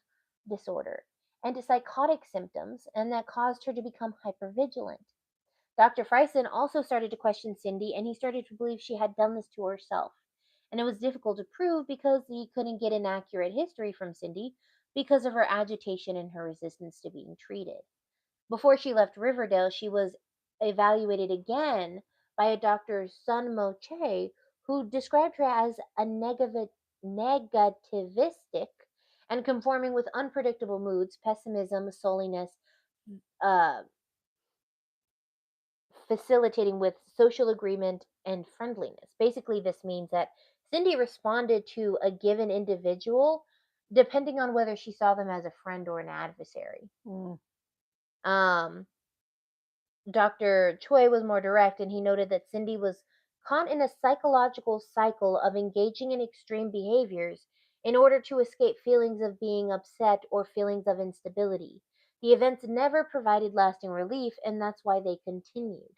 disorder and psychotic symptoms, and that caused her to become hypervigilant. Dr. Friesen also started to question Cindy, and he started to believe she had done this to herself. And it was difficult to prove because he couldn't get an accurate history from Cindy because of her agitation and her resistance to being treated. Before she left Riverdale, she was evaluated again by a Dr. Sun Mo Che, who described her as a negativistic and conforming with unpredictable moods, pessimism, souliness, uh, facilitating with social agreement and friendliness. Basically, this means that Cindy responded to a given individual depending on whether she saw them as a friend or an adversary. Mm. Um, Dr. Choi was more direct, and he noted that Cindy was caught in a psychological cycle of engaging in extreme behaviors in order to escape feelings of being upset or feelings of instability. The events never provided lasting relief, and that's why they continued.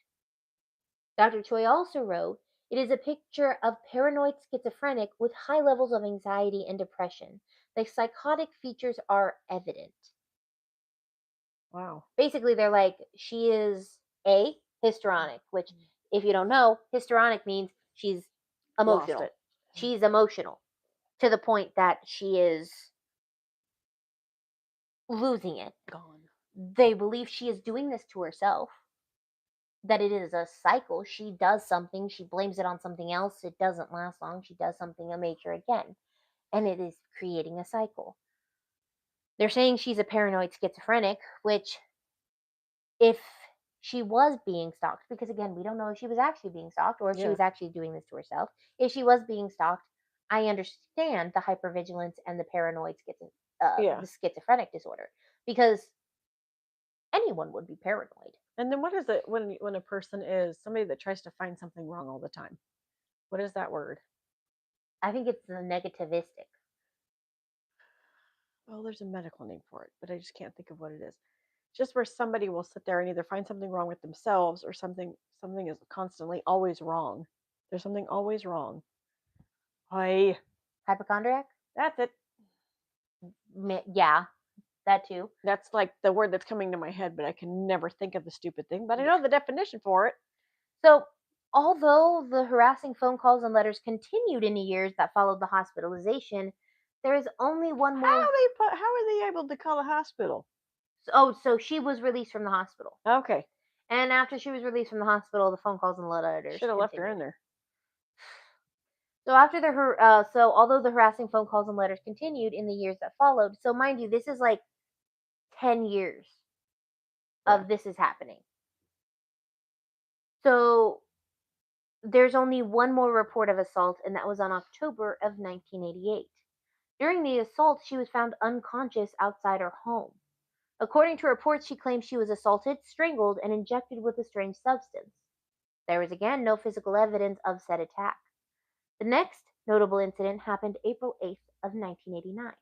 Dr. Choi also wrote, It is a picture of paranoid schizophrenic with high levels of anxiety and depression. The psychotic features are evident. Wow. Basically, they're like, she is A, histrionic, which, if you don't know, histrionic means she's Lost emotional. it. She's emotional to the point that she is losing it. Gone. They believe she is doing this to herself, that it is a cycle. She does something, she blames it on something else, it doesn't last long, she does something major again, and it is creating a cycle. They're saying she's a paranoid schizophrenic, which, if she was being stalked, because again, we don't know if she was actually being stalked or if she Yeah. was actually doing this to herself. If she was being stalked, I understand the hypervigilance and the paranoid Yeah. the schizophrenic disorder, because anyone would be paranoid. And then what is it when a person is somebody that tries to find something wrong all the time? What is that word? I think it's the negativistic. Oh, there's a medical name for it, but I just can't think of what it is. Just where somebody will sit there and either find something wrong with themselves or something is constantly always wrong. There's something always wrong. Hi. Hypochondriac? That's it. Yeah, that too. That's like the word that's coming to my head, but I can never think of the stupid thing. But I Yeah. know the definition for it. So, although the harassing phone calls and letters continued in the years that followed the hospitalization, there is only one more. How are they able to call a hospital? Oh, so she was released from the hospital. Okay. And after she was released from the hospital, the phone calls and letters Should have left her continued. in there. So although the harassing phone calls and letters continued in the years that followed, so mind you, this is like 10 years of this is happening. So there's only one more report of assault, and that was on October of 1988. During the assault, she was found unconscious outside her home. According to reports, she claimed she was assaulted, strangled, and injected with a strange substance. There was again no physical evidence of said attack. The next notable incident happened April 8th of 1989,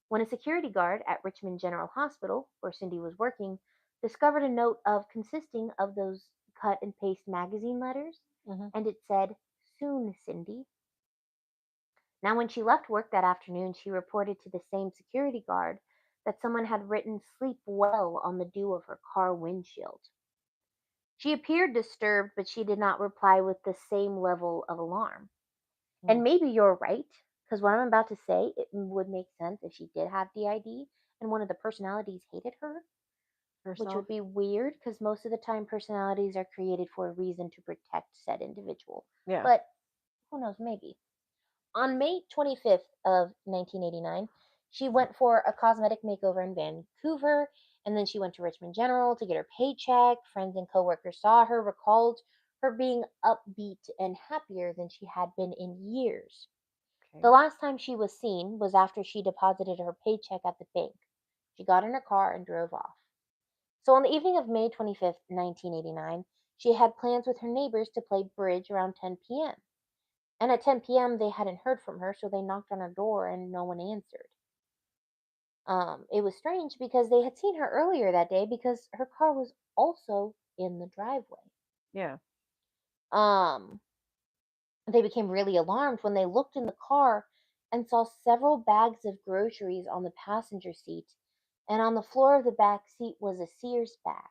when a security guard at Richmond General Hospital, where Cindy was working, discovered a note consisting of those cut and paste magazine letters, and it said, "Soon, Cindy." Now, when she left work that afternoon, she reported to the same security guard that someone had written "Sleep well" on the dew of her car windshield. She appeared disturbed, but she did not reply with the same level of alarm. And maybe you're right, because what I'm about to say, it would make sense if she did have DID and one of the personalities hated her, which would be weird because most of the time personalities are created for a reason to protect said individual. Yeah. But who knows, maybe. On May 25th of 1989, she went for a cosmetic makeover in Vancouver, and then she went to Richmond General to get her paycheck. Friends and coworkers saw her, recalled her being upbeat and happier than she had been in years. Okay. The last time she was seen was after she deposited her paycheck at the bank. She got in her car and drove off. So on the evening of May 25th, 1989, she had plans with her neighbors to play bridge around 10 p.m. And at 10 p.m., they hadn't heard from her, so they knocked on her door and no one answered. It was strange because they had seen her earlier that day because her car was also in the driveway. Yeah. They became really alarmed when they looked in the car and saw several bags of groceries on the passenger seat, and on the floor of the back seat was a Sears bag.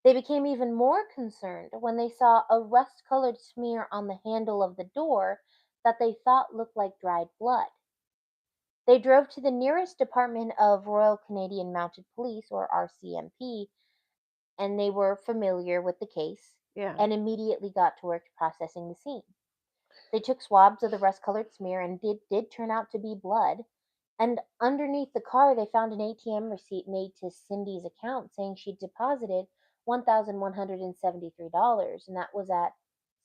They became even more concerned when they saw a rust-colored smear on the handle of the door that they thought looked like dried blood. They drove to the nearest Department of Royal Canadian Mounted Police, or RCMP, and they were familiar with the case and immediately got to work processing the scene. They took swabs of the rust-colored smear, and did turn out to be blood. And underneath the car, they found an ATM receipt made to Cindy's account saying she deposited $1,173, and that was at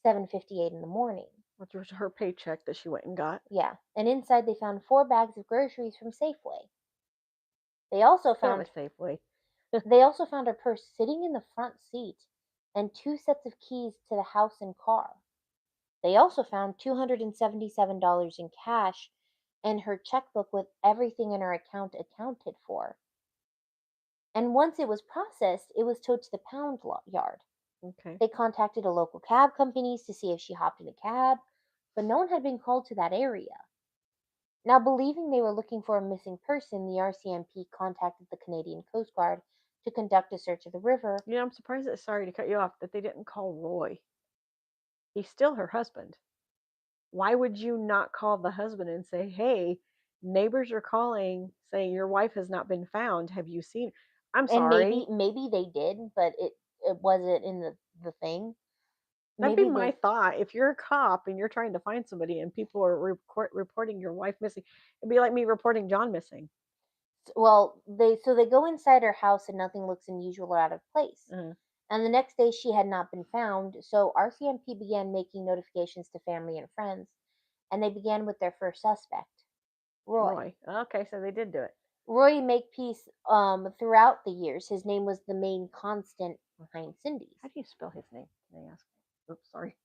7:58 in the morning. Which was her paycheck that she went and got. Yeah, and inside they found 4 bags of groceries from Safeway. They also found Safeway. they also found her purse sitting in the front seat and 2 sets of keys to the house and car. They also found $277 in cash and her checkbook with everything in her account accounted for. And once it was processed, it was towed to the pound yard. Okay. They contacted a local cab companies to see if she hopped in a cab, but no one had been called to that area. Now, believing they were looking for a missing person, the RCMP contacted the Canadian Coast Guard to conduct a search of the river. I'm surprised sorry to cut you off, that they didn't call Roy. He's still her husband. Why would you not call the husband and say, hey, neighbors are calling saying your wife has not been found. Have you seen? I'm And sorry. maybe they did, but it wasn't in the thing. That'd be Maybe my they thought. If you're a cop and you're trying to find somebody and people are reporting your wife missing, it'd be like me reporting John missing. well, they go inside her house and nothing looks unusual or out of place. And the next day she had not been found, so RCMP began making notifications to family and friends, and they began with their first suspect, Roy. Okay, so they did do it. Roy Makepeace, throughout the years, his name was the main constant behind Cindy's. How do you spell his name? Can I ask? Oops, sorry.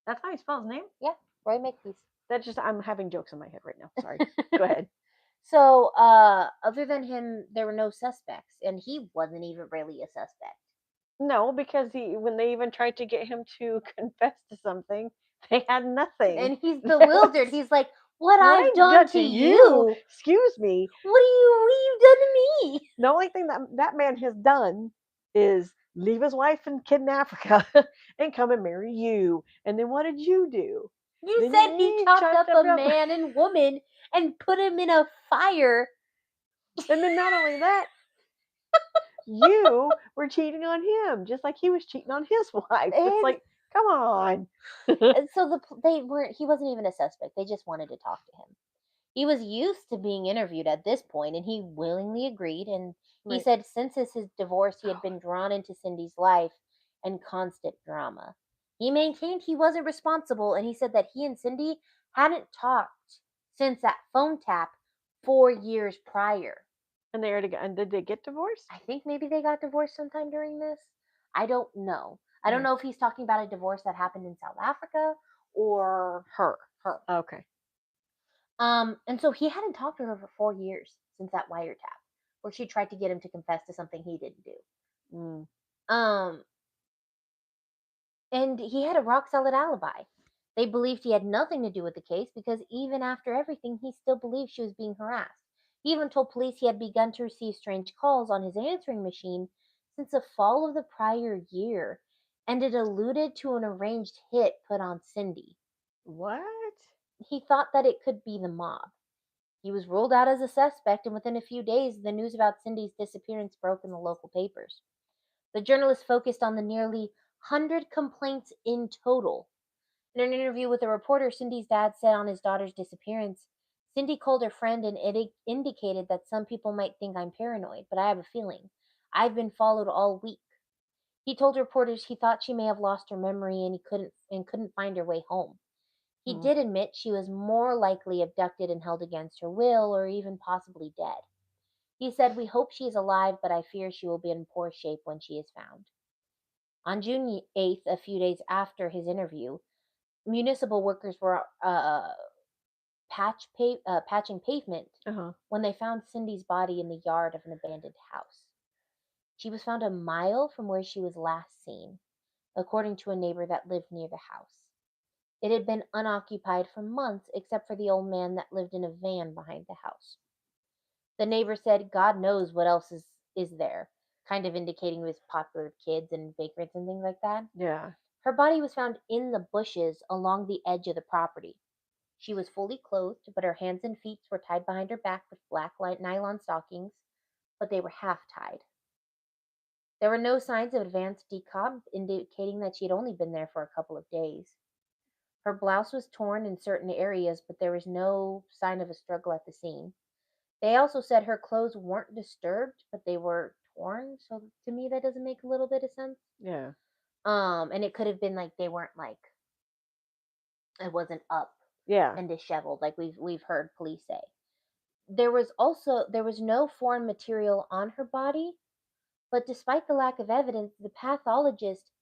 That's how you spell his name? Yeah, Roy Makepeace. That just, I'm having jokes in my head right now. Sorry. Go ahead. So, other than him, there were no suspects, and he wasn't even really a suspect. No, because when they even tried to get him to confess to something, they had nothing. And he's bewildered. He's like, "What I've done to you? Excuse me. What you done to me?" The only thing that man has done is leave his wife and kid in Africa and come and marry you. And then what did you do? You Then said he chopped up a man and woman and put him in a fire. And then not only that, you were cheating on him, just like he was cheating on his wife. It's like, come on. And so he wasn't even a suspect. They just wanted to talk to him. He was used to being interviewed at this point, and he willingly agreed. And he said since his divorce, he had been drawn into Cindy's life and constant drama. He maintained he wasn't responsible, and he said that he and Cindy hadn't talked since that phone tap 4 years prior. And they already got, and did they get divorced? I think maybe they got divorced sometime during this. I don't know. I don't know if he's talking about a divorce that happened in South Africa or her. Okay. And so he hadn't talked to her for 4 years since that wiretap, where she tried to get him to confess to something he didn't do. Um, and he had a rock solid alibi. They believed he had nothing to do with the case because even after everything, he still believed she was being harassed. He even told police he had begun to receive strange calls on his answering machine since the fall of the prior year, and it alluded to an arranged hit put on Cindy. What? He thought that it could be the mob. He was ruled out as a suspect, and within a few days, the news about Cindy's disappearance broke in the local papers. The journalist focused on the nearly 100 complaints in total. In an interview with a reporter, Cindy's dad said on his daughter's disappearance, Cindy called her friend and it indicated that some people might think I'm paranoid, but I have a feeling. I've been followed all week. He told reporters he thought she may have lost her memory and he couldn't find her way home. He did admit she was more likely abducted and held against her will or even possibly dead. He said, "We hope she is alive, but I fear she will be in poor shape when she is found." On June 8th, a few days after his interview, municipal workers were patching pavement when they found Cindy's body in the yard of an abandoned house. She was found a mile from where she was last seen, according to a neighbor that lived near the house. It had been unoccupied for months except for the old man that lived in a van behind the house. The neighbor said, "God knows what else is there," kind of indicating he was popular with kids and vagrants and things like that. Yeah. Her body was found in the bushes along the edge of the property. She was fully clothed, but her hands and feet were tied behind her back with black nylon stockings, but they were half tied. There were no signs of advanced decomp, indicating that she had only been there for a couple of days. Her blouse was torn in certain areas, but there was no sign of a struggle at the scene. They also said her clothes weren't disturbed, but they were torn. So to me, that doesn't make a little bit of sense. Yeah. And it could have been like they weren't like it wasn't up Yeah. and disheveled, like we've heard police say. There was no foreign material on her body, but despite the lack of evidence, the pathologist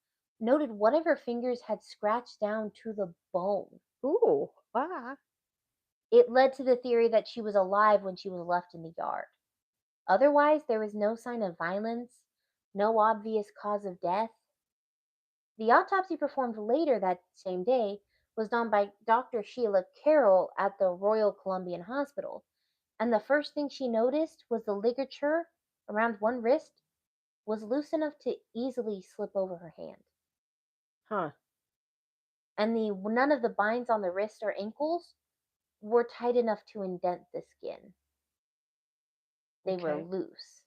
noted one of her fingers had scratched down to the bone. Ooh. Wow. It led to the theory that she was alive when she was left in the yard. Otherwise, there was no sign of violence, no obvious cause of death. The autopsy performed later that same day was done by Dr. Sheila Carroll at the Royal Columbian Hospital, and the first thing she noticed was the ligature around one wrist was loose enough to easily slip over her hand. Huh. And none of the binds on the wrist or ankles were tight enough to indent the skin. They were Okay. loose.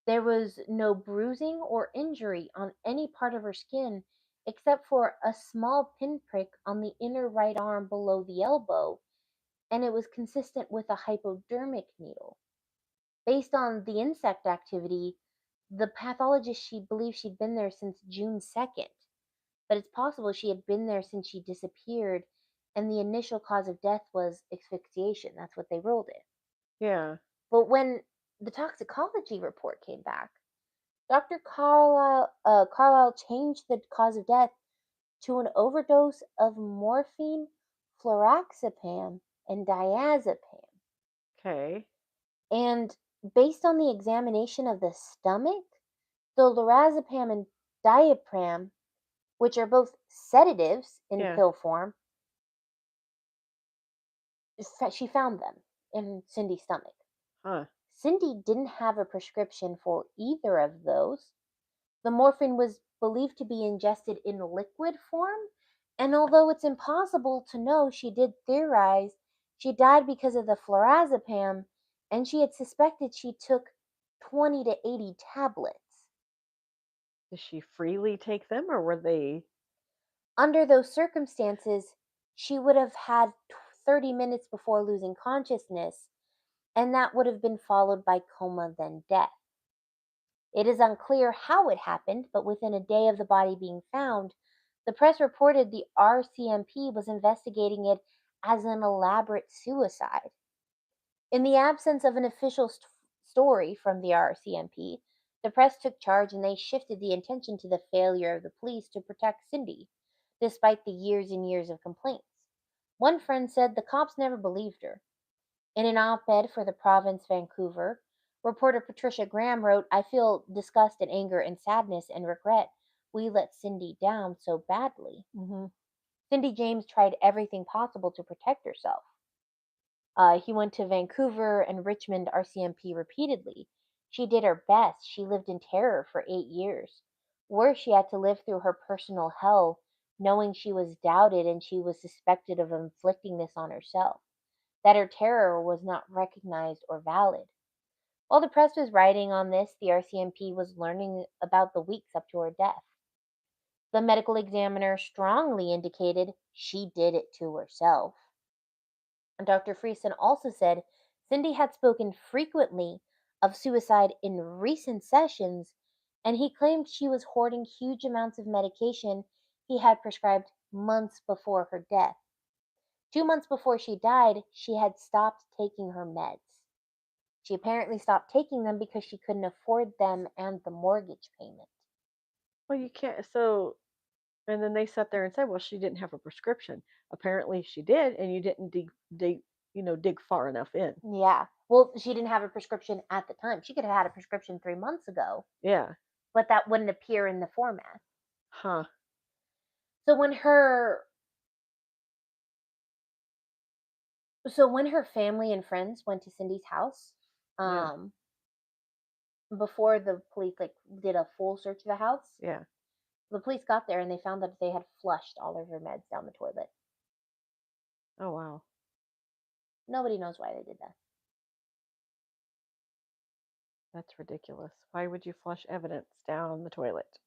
There was no bruising or injury on any part of her skin except for a small pinprick on the inner right arm below the elbow, and it was consistent with a hypodermic needle. Based on the insect activity, the pathologist she believed she'd been there since June 2nd, but it's possible she had been there since she disappeared, and the initial cause of death was asphyxiation. That's what they ruled it. Yeah. But when the toxicology report came back, Dr. Carlisle changed the cause of death to an overdose of morphine, fluroxepam, and diazepam. Okay. And based on the examination of the stomach, the lorazepam and diapram, which are both sedatives in Yeah. pill form, she found them in Cindy's stomach. Huh. Cindy didn't have a prescription for either of those. The morphine was believed to be ingested in liquid form, and although it's impossible to know, she did theorize she died because of the flurazepam, and she had suspected she took 20 to 80 tablets. Did she freely take them, or were they? Under those circumstances, she would have had 30 minutes before losing consciousness, and that would have been followed by coma, then death. It is unclear how it happened, but within a day of the body being found, the press reported the RCMP was investigating it as an elaborate suicide. In the absence of an official story from the RCMP, the press took charge and they shifted the attention to the failure of the police to protect Cindy, despite the years and years of complaints. One friend said the cops never believed her. In an op ed for the Province Vancouver, reporter Patricia Graham wrote, I feel disgust and anger and sadness and regret we let Cindy down so badly. Mm-hmm. Cindy James tried everything possible to protect herself. He went to Vancouver and Richmond RCMP repeatedly. She did her best. She lived in terror for 8 years. Worse, she had to live through her personal hell, knowing she was doubted and she was suspected of inflicting this on herself, that her terror was not recognized or valid. While the press was writing on this, the RCMP was learning about the weeks up to her death. The medical examiner strongly indicated she did it to herself. Dr. Friesen also said Cindy had spoken frequently of suicide in recent sessions, and he claimed she was hoarding huge amounts of medication he had prescribed months before her death. 2 months before she died, she had stopped taking her meds. She apparently stopped taking them because she couldn't afford them and the mortgage payment. Well, you can't. So, and then they sat there and said, "Well, she didn't have a prescription." Apparently, she did, and you didn't dig far enough in. Yeah. Well, she didn't have a prescription at the time. She could have had a prescription 3 months ago, Yeah. but that wouldn't appear in the format. Huh. So when her family and friends went to Cindy's house, Yeah. um, before the police did a full search of the house, Yeah. the police got there and they found that they had flushed all of her meds down the toilet. Oh wow. Nobody knows why they did that. That's ridiculous. Why would you flush evidence down the toilet?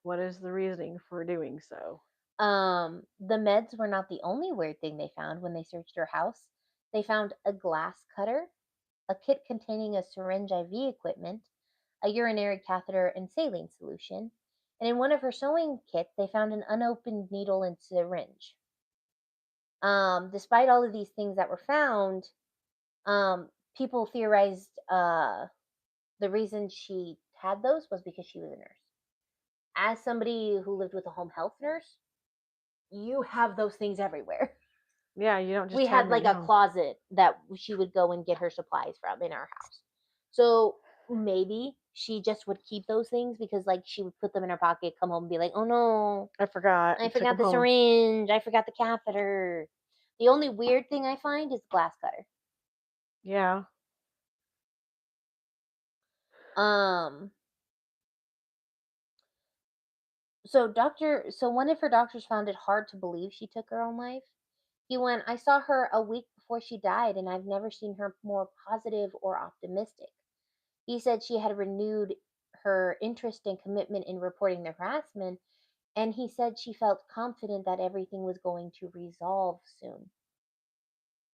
What is the reasoning for doing so? The meds were not the only weird thing they found when they searched her house. They found a glass cutter, a kit containing a syringe IV equipment, a urinary catheter, and saline solution. And in one of her sewing kits, they found an unopened needle and syringe. Despite all of these things that were found, people theorized the reason she had those was because she was a nurse. As somebody who lived with a home health nurse, you have those things everywhere. Yeah, you don't just We have had them in like your a home. closet that she would go and get her supplies from in our house. So maybe she just would keep those things because like she would put them in her pocket, come home and be like, "Oh no, I forgot. I Took forgot them the home. syringe, I forgot the catheter." The only weird thing I find is the glass cutter. Yeah. Um so one of her doctors found it hard to believe she took her own life. He went, "I saw her a week before she died and I've never seen her more positive or optimistic." He said she had renewed her interest and commitment in reporting the harassment, and he said she felt confident that everything was going to resolve soon.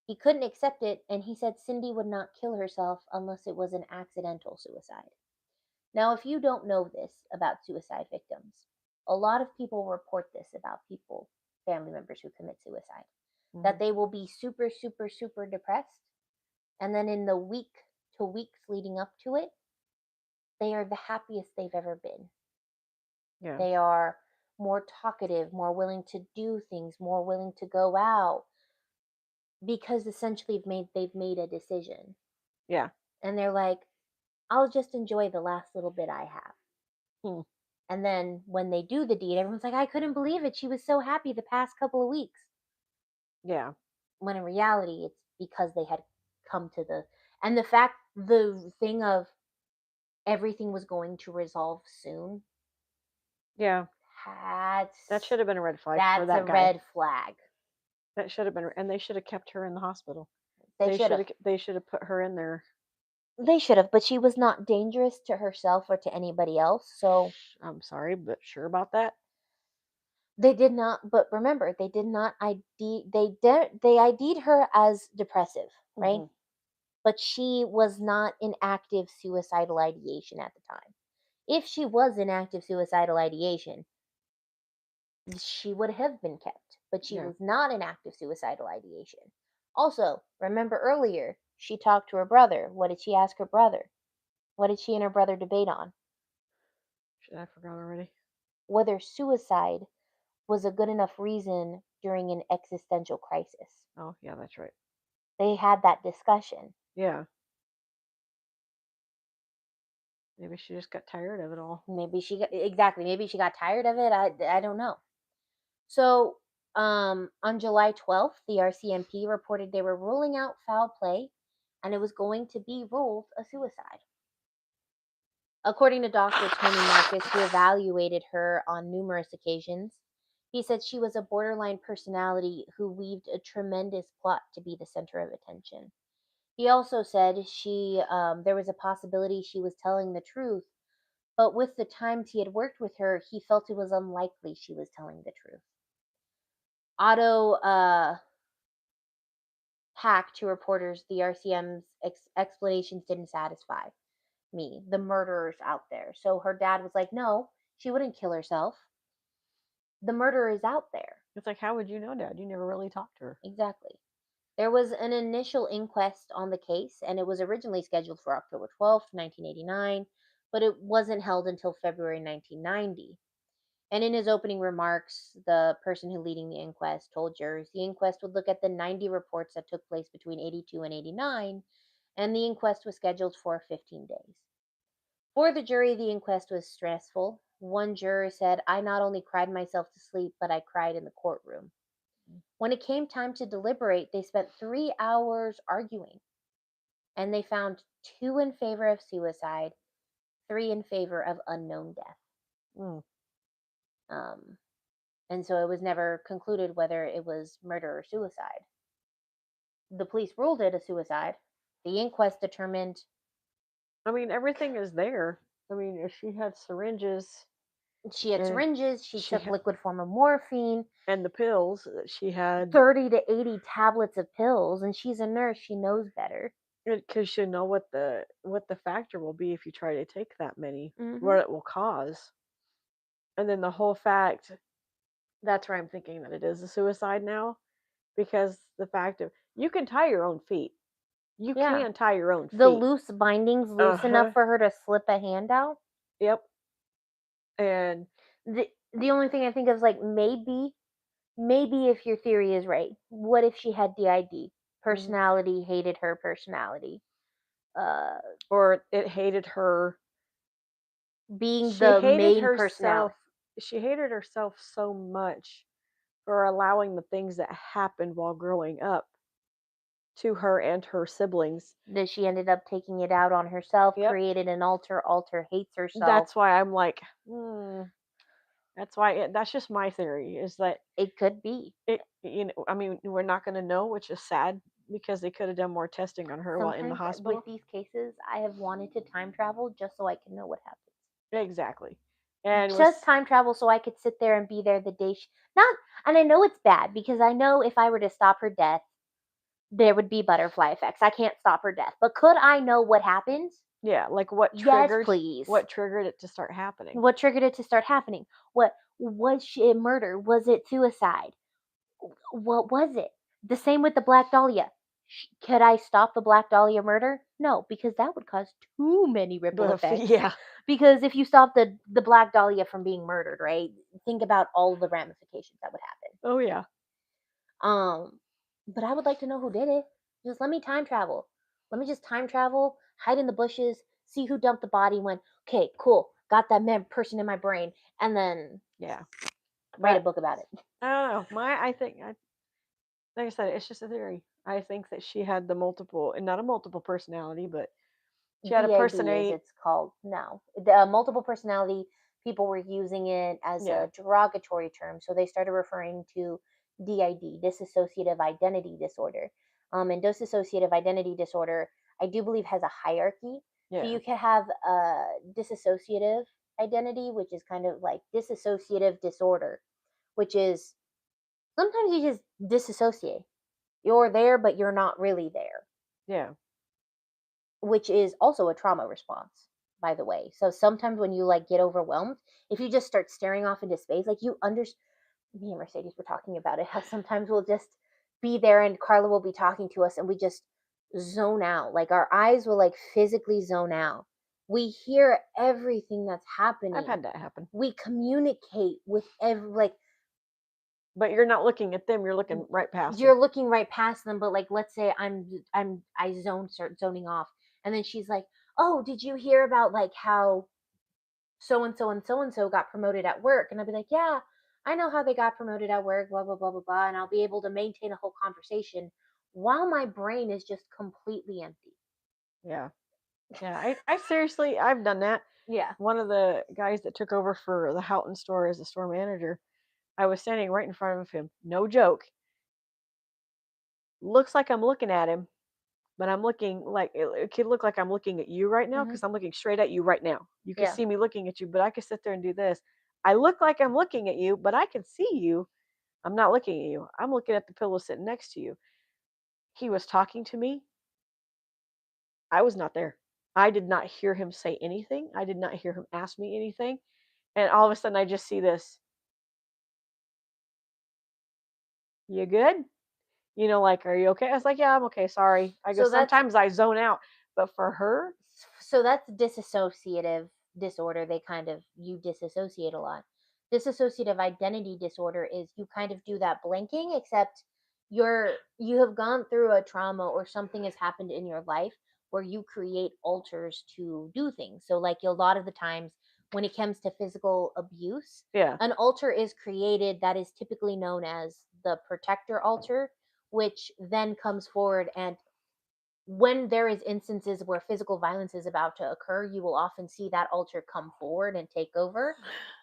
He couldn't accept it, and he said Cindy would not kill herself unless it was an accidental suicide. Now, if you don't know this about suicide victims, a lot of people report this about people, family members who commit suicide, that they will be super, super, super depressed. And then in the week to weeks leading up to it, they are the happiest they've ever been. Yeah. They are more talkative, more willing to do things, more willing to go out because essentially they've made a decision. Yeah. And they're like, I'll just enjoy the last little bit I have. Hmm. And then when they do the deed, everyone's like, I couldn't believe it. She was so happy the past couple of weeks. Yeah. When in reality, it's because they had come to and the thing of everything was going to resolve soon. Yeah. That should have been a red flag for That's a that guy. red flag. That should have been, and they should have kept her in the hospital. They should have. They should have put her in there. They should have, but she was not dangerous to herself or to anybody else. So I'm sorry, but sure about that. they did not. But remember, they did not ID. They ID'd her as depressive, right? Mm-hmm. But she was not in active suicidal ideation at the time. If she was in active suicidal ideation, she would have been kept, but she Yeah. was not in active suicidal ideation. Also, remember earlier, she talked to her brother. What did she ask her brother? What did she and her brother debate on? I forgot already. Whether suicide was a good enough reason during an existential crisis. Oh, yeah, that's right. They had that discussion. Yeah. Maybe she just got tired of it all. Maybe maybe she got tired of it. I don't know. So, on July 12th, the RCMP reported they were ruling out foul play and it was going to be ruled a suicide. According to Dr. Tony Marcus, who evaluated her on numerous occasions, he said she was a borderline personality who weaved a tremendous plot to be the center of attention. He also said there was a possibility she was telling the truth, but with the times he had worked with her, he felt it was unlikely she was telling the truth. Otto hacked to reporters the RCM's explanations didn't satisfy me, the murderer's out there. So her dad was like, no, she wouldn't kill herself. The murderer is out there. It's like, how would you know, Dad? You never really talked to her. Exactly. There was an initial inquest on the case, and it was originally scheduled for October 12th, 1989, but it wasn't held until February 1990. And in his opening remarks, the person who leading the inquest told jurors the inquest would look at the 90 reports that took place between 82 and 89, and the inquest was scheduled for 15 days. For the jury, the inquest was stressful. One juror said, I not only cried myself to sleep, but I cried in the courtroom. When it came time to deliberate, they spent 3 hours arguing, and they found 2 in favor of suicide, 3 in favor of unknown death. Mm. Um, and so it was never concluded whether it was murder or suicide. The police ruled it a suicide. The inquest determined I mean, everything is there. I mean, if she had syringes she had and syringes, she she took had, liquid form of morphine, and the pills that she had, 30 to 80 tablets of pills, and she's a nurse, she knows better. because you know what the factor will be if you try to take that many, Mm-hmm. what it will cause, and then the whole fact. That's where I'm thinking that it is a suicide now, because the fact of you can tie your own feet. You Yeah. can tie your own The feet. loose bindings loose Uh-huh. enough for her to slip a hand out. Yep. And The only thing I think of is like maybe if your theory is right, what if she had DID? Personality hated her personality. or it hated her being She the hated main herself. personality. She hated herself so much for allowing the things that happened while growing up to her and her siblings. That she ended up taking it out on herself, Yep. created an alter. Alter hates herself. That's why I'm like, that's why that's just my theory is that It could be. I mean, we're not going to know, which is sad because they could have done more testing on her while in the Sometimes with hospital. these cases, I have wanted to time travel just so I can know what happens. Exactly. And Just time travel so I could sit there and be there the day not. And I know it's bad because I know if I were to stop her death, there would be butterfly effects. I can't stop her death, but could I know what happens? yeah, like Yes, please. what triggered it to start happening? What triggered it to start happening? What was she a murder? Was it suicide? What was it? The same with the Black Dahlia. Could I stop the Black Dahlia murder? No, because that would cause too many ripple effects. Yeah. Because if you stop the Black Dahlia from being murdered, right? Think about all the ramifications that would happen. Oh yeah. But I would like to know who did it. Just let me time travel. Let me just time travel, hide in the bushes, see who dumped the body. Went, okay, cool, got that person in my brain, and then Yeah. write a book about it. I don't know. Like I said, it's just a theory. I think that she had the multiple, and not a multiple personality, but she had a DID as personality. it's called now. The multiple personality, people were using it as Yeah. a derogatory term, so they started referring to DID, dissociative identity disorder. And dissociative identity disorder, I do believe, has a hierarchy. So Yeah. you can have a dissociative identity, which is kind of like dissociative disorder, which is sometimes you just disassociate. You're there, but you're not really there, Yeah. which is also a trauma response, by the way. So sometimes when you like get overwhelmed, if you just start staring off into space, like you under me and Mercedes were talking about it, how sometimes we'll just be there and Carla will be talking to us and we just zone out. Like our eyes will like physically zone out. We hear everything that's happening. I've had that happen. We communicate with every like But you're not looking at them, you're looking right past you're them. looking right past them, but like let's say I start zoning off and then she's like, oh, did you hear about like how so and so and so and so got promoted at work? And I'll be like, yeah, I know how they got promoted at work, blah blah blah blah blah, and I'll be able to maintain a whole conversation while my brain is just completely empty. Yeah. Yeah. I seriously, I've done that. Yeah. One of the guys that took over for the Houghton store as a store manager, I was standing right in front of him. No joke. Looks like I'm looking at him, but I'm looking like it could look like I'm looking at you right now Hmm. because I'm looking straight at you right now. You can Yeah. see me looking at you, but I could sit there and do this. I look like I'm looking at you, but I can see you. I'm not looking at you. I'm looking at the pillow sitting next to you. He was talking to me. I was not there. I did not hear him say anything. I did not hear him ask me anything. And all of a sudden, I just see this. You good? Like, are you okay? I was like, yeah, I'm okay. Sorry. I go, So that's sometimes I zone out. But for her, so that's dissociative disorder. They kind of you disassociate a lot. Dissociative identity disorder is you kind of do that blinking, except you have gone through a trauma or something has happened in your life where you create alters to do things. So like a lot of the times when it comes to physical abuse, yeah, an alter is created that is typically known as the protector alter, which then comes forward and when there is instances where physical violence is about to occur, you will often see that alter come forward and take over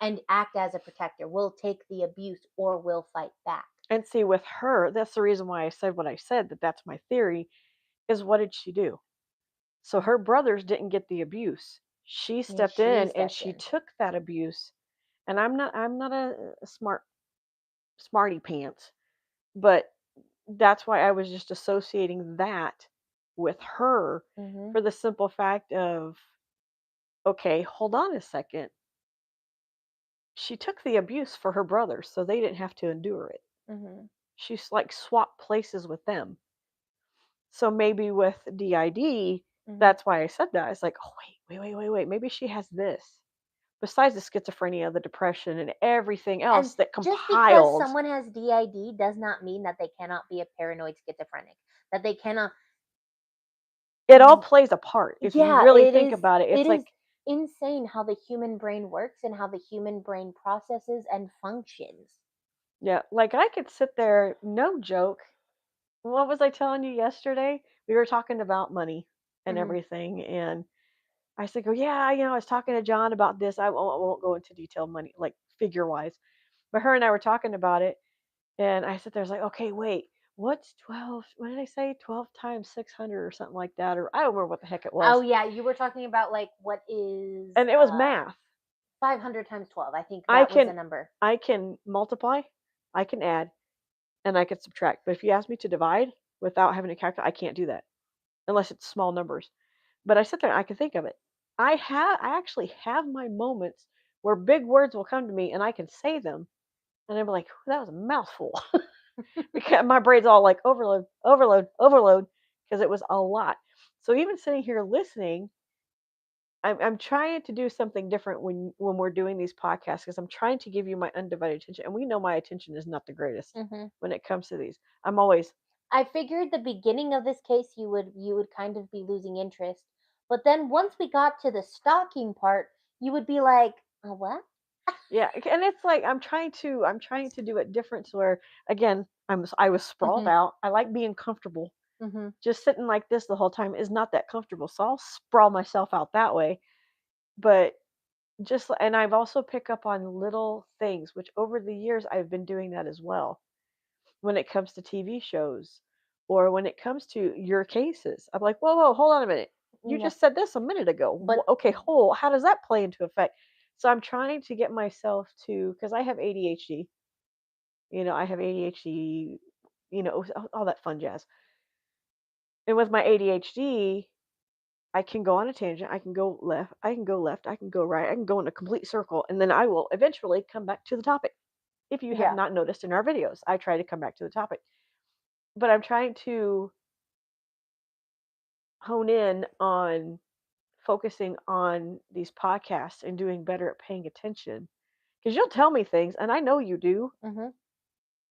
and act as a protector, will take the abuse or will fight back. and see, with her, that's the reason why I said what I said, that's my theory, is what did she do? So her brothers didn't get the abuse. She And stepped she in and stepped she in. took that abuse. And I'm not a smarty pants, but that's why I was just associating that with her Mm-hmm. for the simple fact of, okay, hold on a second. She took the abuse for her brothers, so they didn't have to endure it. Mm-hmm. She's like swapped places with them. So maybe with DID, Mm-hmm. that's why I said that. It's like, oh, wait. Maybe she has this. Besides the schizophrenia, the depression, and everything And else that just because compiled, someone has DID does not mean that they cannot be a paranoid schizophrenic, that they cannot. it all plays a part. If you Yeah, really it think is. about it, It it's is. like insane how the human brain works and how the human brain processes and functions. Yeah, like I could sit there, no joke. What was I telling you yesterday? We were talking about money and Mm-hmm. everything, and I said, "Oh yeah, I was talking to John about this. I won't go into detail money, like figure wise, but her and I were talking about it, and I said, "There's like, okay, wait, what's 12? What did I say? 12 times 600 or something like that, or I don't remember what the heck it was." Oh yeah, you were talking about like what is And it was math. 500 times 12. I think I that was a can number. I can multiply, I can add, and I can subtract. But if you ask me to divide without having to calculate, I can't do that unless it's small numbers. But I sit there and I can think of it. I actually have my moments where big words will come to me and I can say them and I'm like, that was a mouthful. Because my brain's all like overload, overload, overload, because it was a lot. So even sitting here listening, I'm trying to do something different when we're doing these podcasts because I'm trying to give you my undivided attention. And we know my attention is not the greatest Mm-hmm. when it comes to these. I'm always, I figured the beginning of this case you would kind of be losing interest, but then once we got to the stalking part, you would be like, "Oh, what?" yeah, and it's like I'm trying to do it different to where again I was sprawled Mm-hmm. out. I like being comfortable. Mm-hmm. Just sitting like this the whole time is not that comfortable. So I'll sprawl myself out that way. But and I've also picked up on little things, which over the years I've been doing that as well. When it comes to TV shows or when it comes to your cases, I'm like, whoa, whoa, hold on a minute. You Yeah, just said this a minute ago. but Okay, hold. How does that play into effect? So I'm trying to get myself to, because I have ADHD. I have ADHD. All that fun jazz. And with my ADHD, I can go on a tangent. I can go left. I can go left. I can go right. I can go in a complete circle, and then I will eventually come back to the topic. If you have yeah. not noticed in our videos, I try to come back to the topic. But I'm trying to hone in on focusing on these podcasts and doing better at paying attention. Because you'll tell me things, and I know you do. Mm-hmm.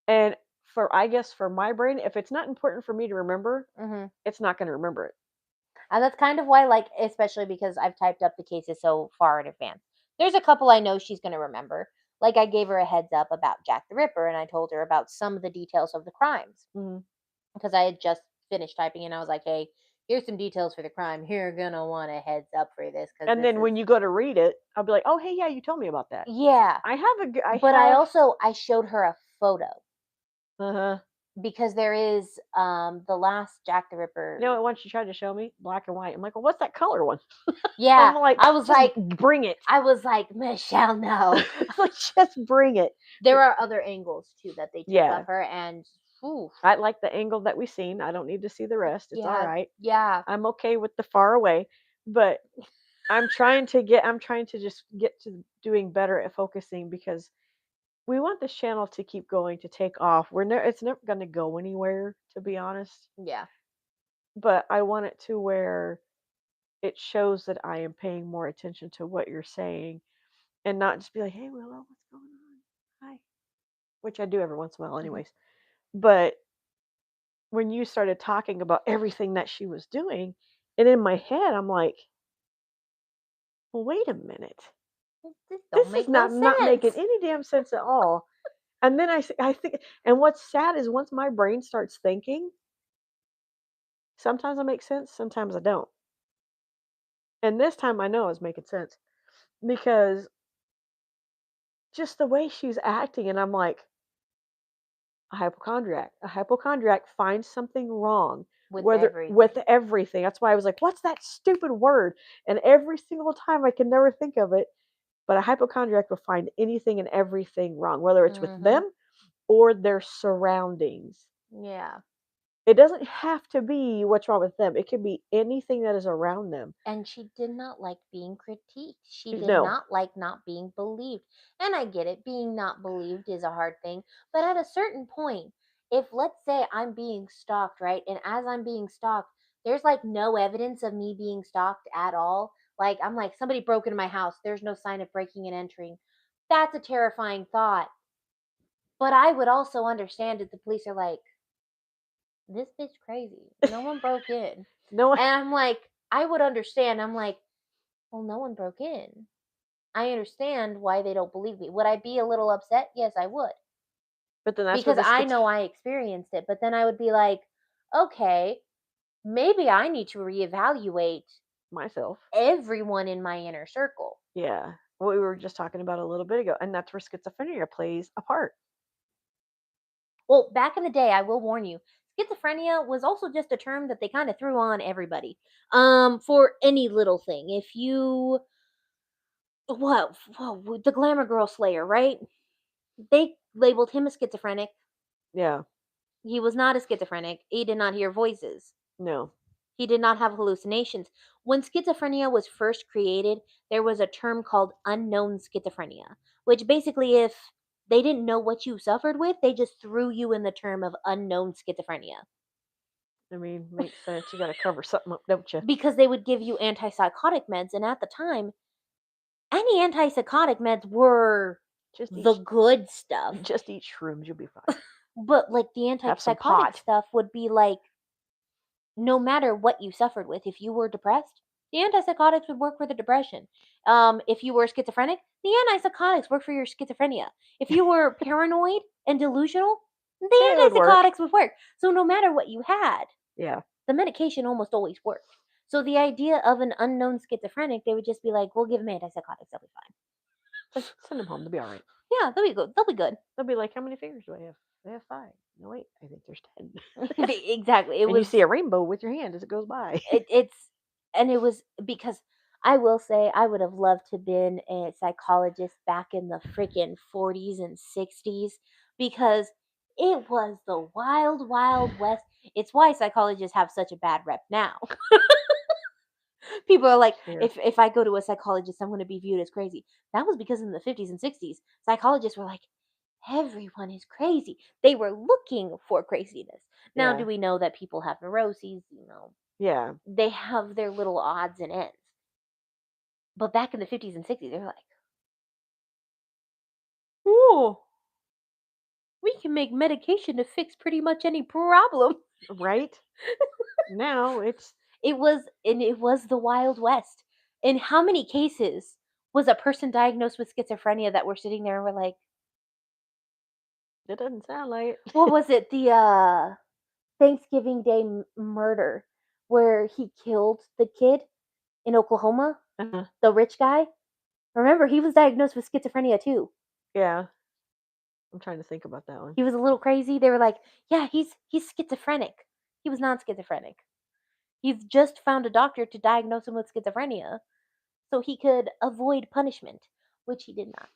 And I guess for my brain, if it's not important for me to remember, Mm-hmm. it's not going to remember it. And that's kind of why, like, especially because I've typed up the cases so far in advance. There's a couple I know she's going to remember. Like, I gave her a heads up about Jack the Ripper, and I told her about some of the details of the crimes Mhm. because I had just finished typing, and I was like, "Hey, here's some details for the crime. You're gonna want a heads up for this because And this then is." when you go to read it, I'll be like, "Oh, hey, yeah, you told me about that." Yeah, I but I have. also I showed her a photo Uh huh. because there is the last Jack the You Ripper. know what one she tried to show me? Black and white. I'm like, well, what's that color one? I'm Yeah, like, I was just like, bring it. Michelle, no. Like, just bring it. There are other angles too that they took Yeah. of her, and oof, I like the angle that we've seen. I don't need to see the rest. It's all yeah, right. yeah, I'm okay with the far away, but I'm trying to just get to doing better at focusing because we want this channel to keep going, to take off. It's never going to go anywhere, to be honest. yeah. But I want it to where it shows that I am paying more attention to what you're saying and not just be like, "Hey, Willow, what's going on? Hi," which I do every once in a while, Mhm. anyways. But when you started talking about everything that she was doing, and in my head, I'm like, well, wait a minute. This don't This is make no not making sense. any damn sense at all. And then I think, and what's sad is once my brain starts thinking, sometimes I make sense, sometimes I don't. And this time I know I was making sense because just the way she's acting, and I'm like, a hypochondriac. A hypochondriac finds something wrong With with everything. everything. That's why I was like, what's that stupid word? And every single time I can never think of it, but a hypochondriac will find anything and everything wrong, whether it's with Mhm. them or their surroundings. Yeah. It doesn't have to be what's wrong with them. It could be anything that is around them. And she did not like being critiqued. She did No. not like not being believed. And I get it, being not believed is a hard thing. But at a certain point, if let's say I'm being stalked, right? And as I'm being stalked, there's like no evidence of me being stalked at all. Like, I'm like, somebody broke into my house. There's no sign of breaking and entering. That's a terrifying thought. But I would also understand if the police are like, this bitch crazy. No one broke in. No one. And I'm like, I would understand. I'm like, Well, no one broke in. I understand why they don't believe me. Would I be a little upset? Yes, I would. But then that's where Because this I gets know I experienced it. But then I would be like, okay, maybe I need to reevaluate myself. everyone in my inner circle. Yeah. What we were just talking about a little bit ago. And that's where schizophrenia plays a part. Well, back in the day, I will warn you, schizophrenia was also just a term that they kind of threw on everybody. For any little thing. If you what the glamour girl slayer, right? They labeled him a schizophrenic. Yeah. He was not a schizophrenic. He did not hear voices. No. He did not have hallucinations. When schizophrenia was first created, there was a term called unknown schizophrenia, which basically, if they didn't know what you suffered with, they just threw you in the term of unknown schizophrenia. I mean, makes sense. You got to cover something up, don't you? Because they would give you antipsychotic meds, and at the time, any antipsychotic meds were Just the eat, good stuff. just eat shrooms. You'll be fine. But like the Have some antipsychotic pot. stuff would be like, no matter what you suffered with, if you were depressed, the antipsychotics would work for the depression. If you were schizophrenic, the antipsychotics work for your schizophrenia. If you were paranoid and delusional, It the would work. antipsychotics would work. So no matter what you had, Yeah. the medication almost always worked. So the idea of an unknown schizophrenic, they would just be like, "We'll give them antipsychotics, they'll be fine." Like, send them home. They'll be all right. Yeah, they'll be good. They'll be good. They'll be like, how many fingers do I have? I have 5. No, wait. I think there's 10. Exactly. It And you was see a rainbow with your hand as it goes by. it's and it was because I will say I would have loved to been a psychologist back in the freaking 40s and 60s because it was the wild wild west. It's why psychologists have such a bad rep now. People are like, Here. if I go to a psychologist, I'm going to be viewed as crazy. That was because in the 50s and 60s, psychologists were like, everyone is crazy. They were looking for craziness. Now, Yeah. do we know that people have neuroses? Yeah. They have their little odds and ends. But back in the 50s and 60s, they're like, "Oh, we can make medication to fix pretty much any problem." Right? Now it's It was the Wild West. In how many cases was a person diagnosed with schizophrenia that were sitting there and were like, it doesn't sound like it. what was it? The Thanksgiving Day murder where he killed the kid in Oklahoma, Uh-huh. the rich guy. Remember, he was diagnosed with schizophrenia too. Yeah. I'm trying to think about that one. He was a little crazy. They were like, "Yeah, he's schizophrenic." He was not schizophrenic. He's just found a doctor to diagnose him with schizophrenia so he could avoid punishment, which he did not.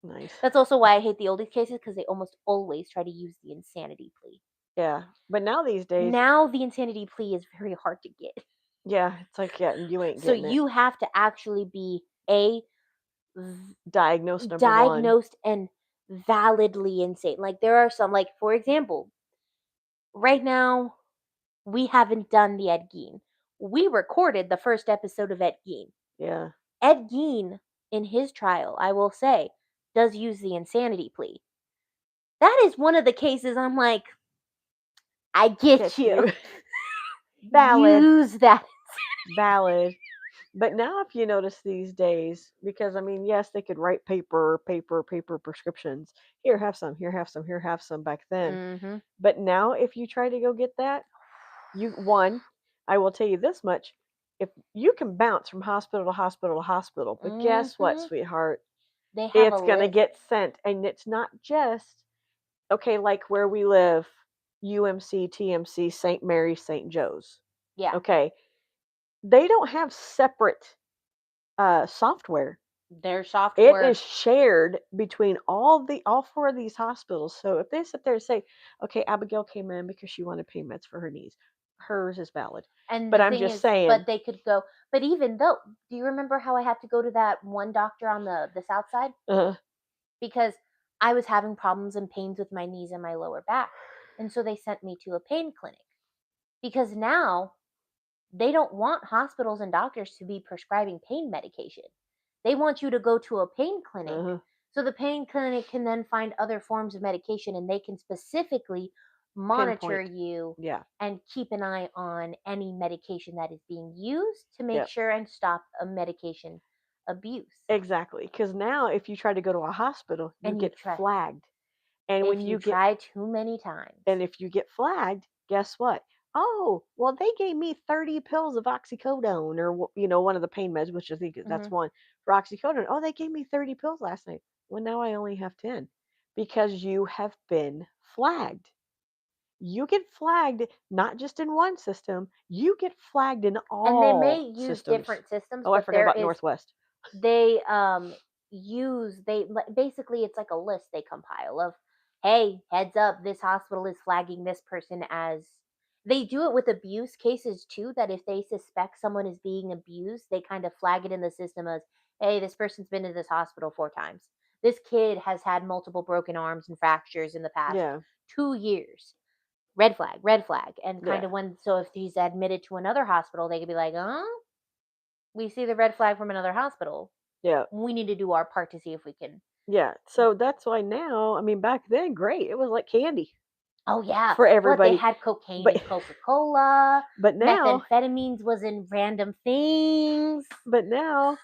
Nice. That's also why I hate the oldest cases because they almost always try to use the insanity plea. Yeah. But now these days, Now the insanity plea is very hard to get. yeah, it's like, yeah, you ain't So getting it. you have to actually be Diagnosed number 1. diagnosed and validly insane. Like there are some, like for example, right now we haven't done the Ed Gein. We recorded the first episode of Ed Gein. Yeah. Ed Gein, in his trial, I will say, does use the insanity plea. That is one of the cases I'm like, I get you. Valid. Use that. Valid. But now if you notice these days, because I mean, yes, they could write paper prescriptions. Here, have some, here, have some, here, have some back then. Mm-hmm. But now if you try to go get that, I will tell you this much. If you can bounce from hospital to hospital to hospital, but guess what, Mm-hmm. sweetheart? They have a It's going to list. get sent. And it's not just, okay, like where we live, UMC, TMC, St. Mary's, St. Joe's. Yeah. Okay. They don't have separate software. Their It software. is shared between all 4 of these hospitals. So if they sit there and say, okay, Abigail came in because she wanted pain meds for her knees, hers is valid. And But the I'm thing just is, saying, but they could go. But even though, do you remember how I had to go to that one doctor on the south side? Because I was having problems and pains with my knees and my lower back. And so they sent me to a pain clinic. Because now they don't want hospitals and doctors to be prescribing pain medication. They want you to go to a pain clinic. So the pain clinic can then find other forms of medication and they can specifically monitor pinpoint. you Yeah. and keep an eye on any medication that is being used to make Yep. sure and stop a medication abuse. Exactly. Because now, if you try to go to a hospital, you And you get try, flagged. And when if you you get try too many times. And if you get flagged, guess what? Oh, well, they gave me 30 pills of oxycodone or, one of the pain meds, which I think that's Hmm. one for oxycodone. Oh, they gave me 30 pills last night. Well, now I only have 10 because you have been flagged. You get flagged not just in one system, you get flagged in And they may all use systems. different systems, Oh, I but forgot there about is Northwest. they use they basically it's like a list they compile of, hey, heads up, this hospital is flagging this person as, they do it with abuse cases too, that if they suspect someone is being abused, they kind of flag it in the system as, hey, this person's been to this hospital 4 times, this kid has had multiple broken arms and fractures in the past Yeah, 2 years, red flag, and kind yeah, of when, so if he's admitted to another hospital, they could be like, we see the red flag from another hospital, yeah, we need to do our part to see if we can. yeah. So that's why now, I mean, back then, great. It was like candy Oh yeah, for what, they everybody. had cocaine But in Coca-Cola, but now methamphetamines was in random things. but now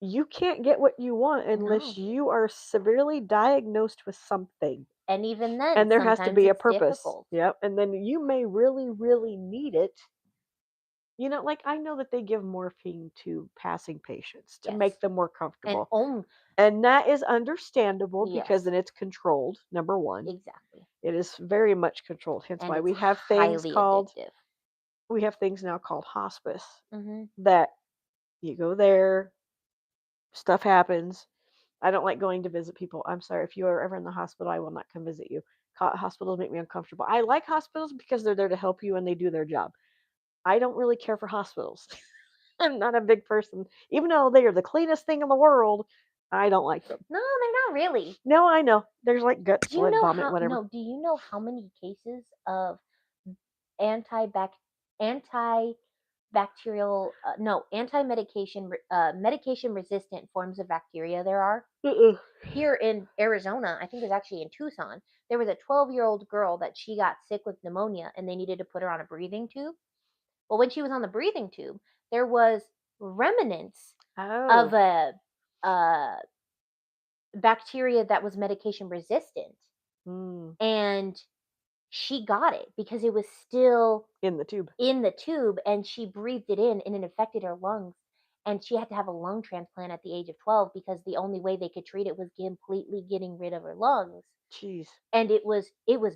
you can't get what you want unless No, you are severely diagnosed with something. and even then, And there has to sometimes be a it's purpose. difficult. Yep. And then you may really, really need it. Like I know that they give morphine to passing patients to Yes, make them more and comfortable. only, And that is understandable because yes, then it's controlled, number one. exactly, It is very much controlled. Hence and why it's highly addictive. we have things now called hospice Hmm. that you go there, stuff happens. I don't like going to visit people. I'm sorry. If you are ever in the hospital, I will not come visit you. Hospitals make me uncomfortable. I like hospitals because they're there to help you and they do their job. I don't really care for hospitals. I'm not a big person. Even though they are the cleanest thing in the world, I don't like them. No, they're not really. No, I know. There's like guts, Do you blood, know vomit, how? whatever. No, do you know how many cases of anti-bac antibacterial no, anti-medication medication resistant forms of bacteria there are? Uh-uh. Here in Arizona, I think it was actually in Tucson, there was a 12-year-old girl that she got sick with pneumonia and they needed to put her on a breathing tube. Well, when she was on the breathing tube, there was remnants of Oh. a bacteria that was medication resistant, Mm. and she got it because it was still In the tube. in the tube, and she breathed it in and it infected her lungs, and she had to have a lung transplant at the age of 12 because the only way they could treat it was completely getting rid of her lungs, Jeez. and it was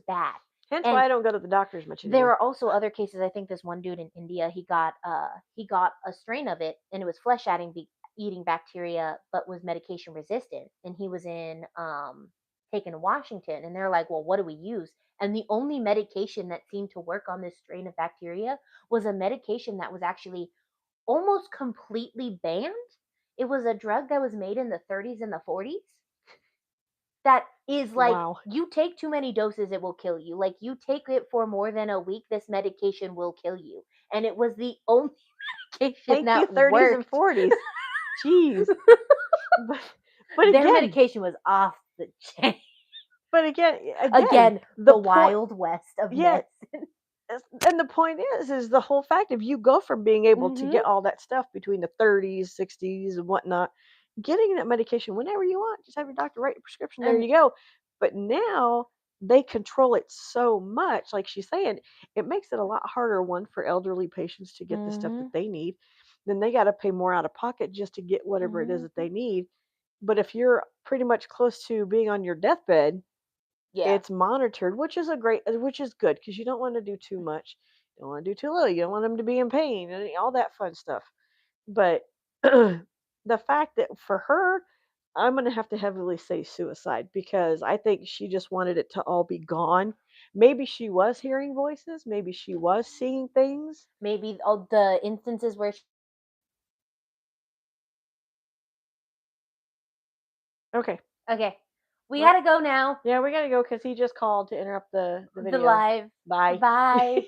bad. Hence why And I don't go to the doctors much there anymore. are also other cases. I think this one dude in India, he got a strain of it, and it was flesh eating bacteria, but was medication resistant. And he was in taken to Washington, and they're like, "Well, what do we use?" And the only medication that seemed to work on this strain of bacteria was a medication that was actually almost completely banned. It was a drug that was made in the 30s and the 40s that is like, Wow. you take too many doses, it will kill you. Like, you take it for more than a week, this medication will kill you. And it was the only medication Thank you, that 30s and worked. 40s. Jeez. But, but Their again, medication was off the chain. but again, Again, the the point, wild west of yeah, medicine. and the point is the whole fact of you go from being able to Hmm. get all that stuff between the 30s, 60s, and whatnot, getting that medication whenever you want, just have your doctor write your prescription, there And you go. But now they control it so much, like she's saying, it makes it a lot harder, one, for elderly patients to get the stuff that hmm they need. Then they got to pay more out of pocket just to get whatever it is that hmm they need. But if you're pretty much close to being on your deathbed, yeah, it's monitored, which is good because you don't want to do too much. You don't want to do too little. You don't want them to be in pain and all that fun stuff. But the fact that for her, I'm going to have to heavily say suicide because I think she just wanted it to all be gone. Maybe she was hearing voices. Maybe she was seeing things. maybe all the instances where Okay. okay, we Well, gotta go now. yeah, we got to go because he just called to interrupt the The video. live. Bye. Bye.